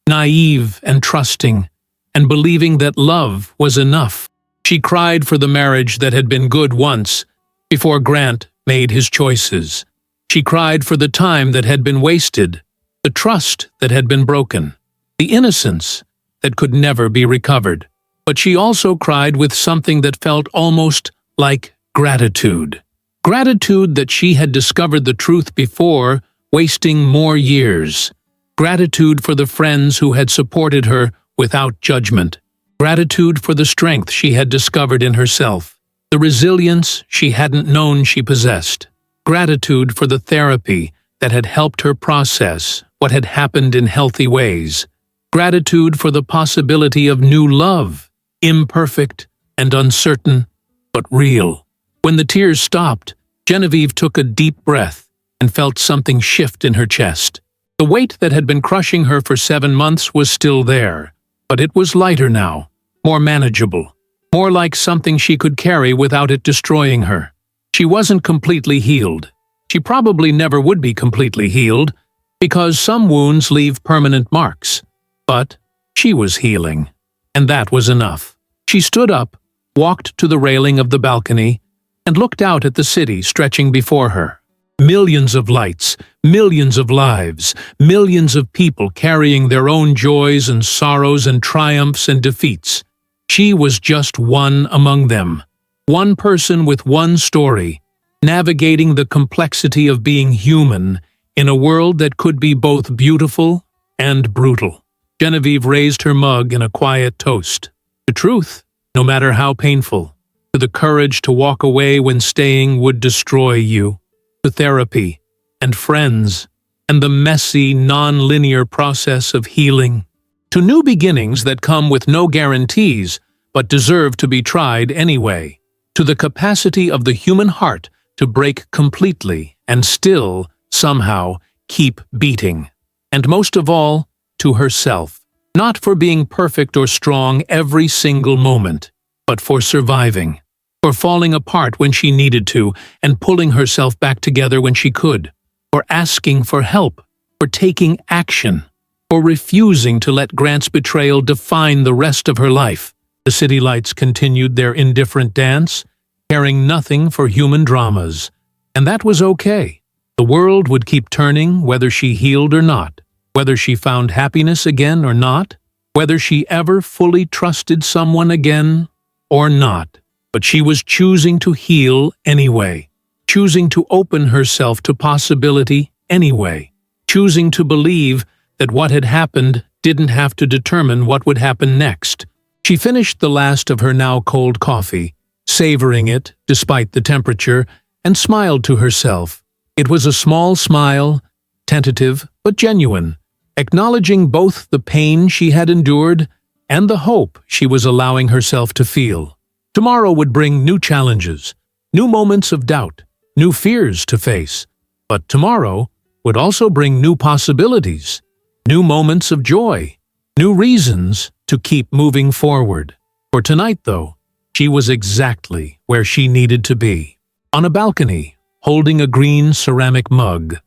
naive and trusting, and believing that love was enough. She cried for the marriage that had been good once, before Grant made his choices. She cried for the time that had been wasted, the trust that had been broken, the innocence that could never be recovered. But she also cried with something that felt almost like gratitude. Gratitude that she had discovered the truth before wasting more years. Gratitude for the friends who had supported her without judgment. Gratitude for the strength she had discovered in herself, the resilience she hadn't known she possessed. Gratitude for the therapy that had helped her process what had happened in healthy ways. Gratitude for the possibility of new love, imperfect and uncertain, but real. When the tears stopped, Genevieve took a deep breath and felt something shift in her chest. The weight that had been crushing her for 7 months was still there, but it was lighter now, more manageable, more like something she could carry without it destroying her. She wasn't completely healed. She probably never would be completely healed, because some wounds leave permanent marks. But she was healing, and that was enough. She stood up, walked to the railing of the balcony, and looked out at the city stretching before her. Millions of lights, millions of lives, millions of people carrying their own joys and sorrows and triumphs and defeats. She was just one among them, one person with one story, navigating the complexity of being human in a world that could be both beautiful and brutal. Genevieve raised her mug in a quiet toast. To truth, no matter how painful. To the courage to walk away when staying would destroy you. To therapy and friends and the messy, non-linear process of healing. To new beginnings that come with no guarantees but deserve to be tried anyway. To the capacity of the human heart to break completely and still, somehow, keep beating. And most of all, to herself. Not for being perfect or strong every single moment, but for surviving. For falling apart when she needed to and pulling herself back together when she could. For asking for help. For taking action. For refusing to let Grant's betrayal define the rest of her life. The city lights continued their indifferent dance, caring nothing for human dramas. And that was okay. The world would keep turning whether she healed or not. Whether she found happiness again or not, whether she ever fully trusted someone again or not. But she was choosing to heal anyway, choosing to open herself to possibility anyway, choosing to believe that what had happened didn't have to determine what would happen next. She finished the last of her now cold coffee, savoring it despite the temperature, and smiled to herself. It was a small smile, tentative but genuine, acknowledging both the pain she had endured and the hope she was allowing herself to feel. Tomorrow would bring new challenges, new moments of doubt, new fears to face. But tomorrow would also bring new possibilities, new moments of joy, new reasons to keep moving forward. For tonight, though, she was exactly where she needed to be. On a balcony, holding a green ceramic mug,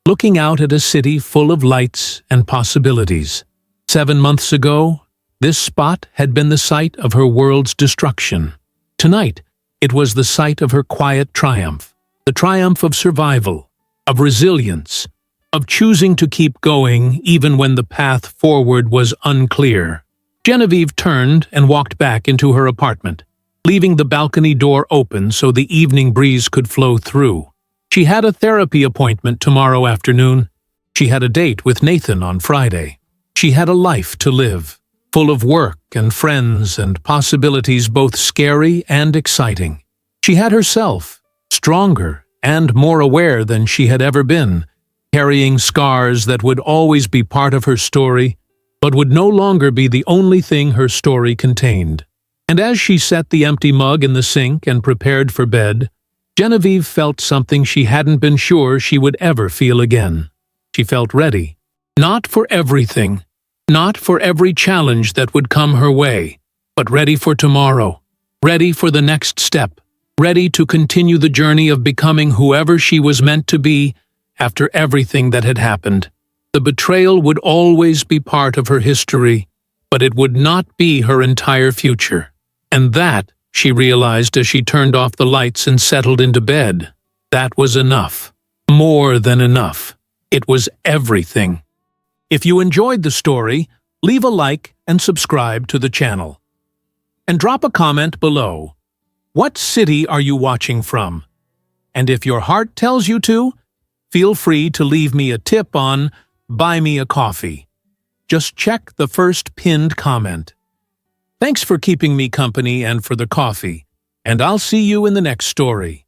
looking out at a city full of lights and possibilities. 7 months ago, this spot had been the site of her world's destruction. Tonight, it was the site of her quiet triumph, the triumph of survival, of resilience, of choosing to keep going even when the path forward was unclear. Genevieve turned and walked back into her apartment, leaving the balcony door open so the evening breeze could flow through. She had a therapy appointment tomorrow afternoon. She had a date with Nathan on Friday. She had a life to live, full of work and friends and possibilities both scary and exciting. She had herself, stronger and more aware than she had ever been, carrying scars that would always be part of her story, but would no longer be the only thing her story contained. And as she set the empty mug in the sink and prepared for bed, Genevieve felt something she hadn't been sure she would ever feel again. She felt ready. Not for everything, not for every challenge that would come her way, but ready for tomorrow, ready for the next step, ready to continue the journey of becoming whoever she was meant to be after everything that had happened. The betrayal would always be part of her history, but it would not be her entire future. And that, she realized as she turned off the lights and settled into bed, that was enough. More than enough. It was everything. If you enjoyed the story, leave a like and subscribe to the channel. And drop a comment below. What city are you watching from? And if your heart tells you to, feel free to leave me a tip on Buy Me a Coffee. Just check the first pinned comment. Thanks for keeping me company and for the coffee, and I'll see you in the next story.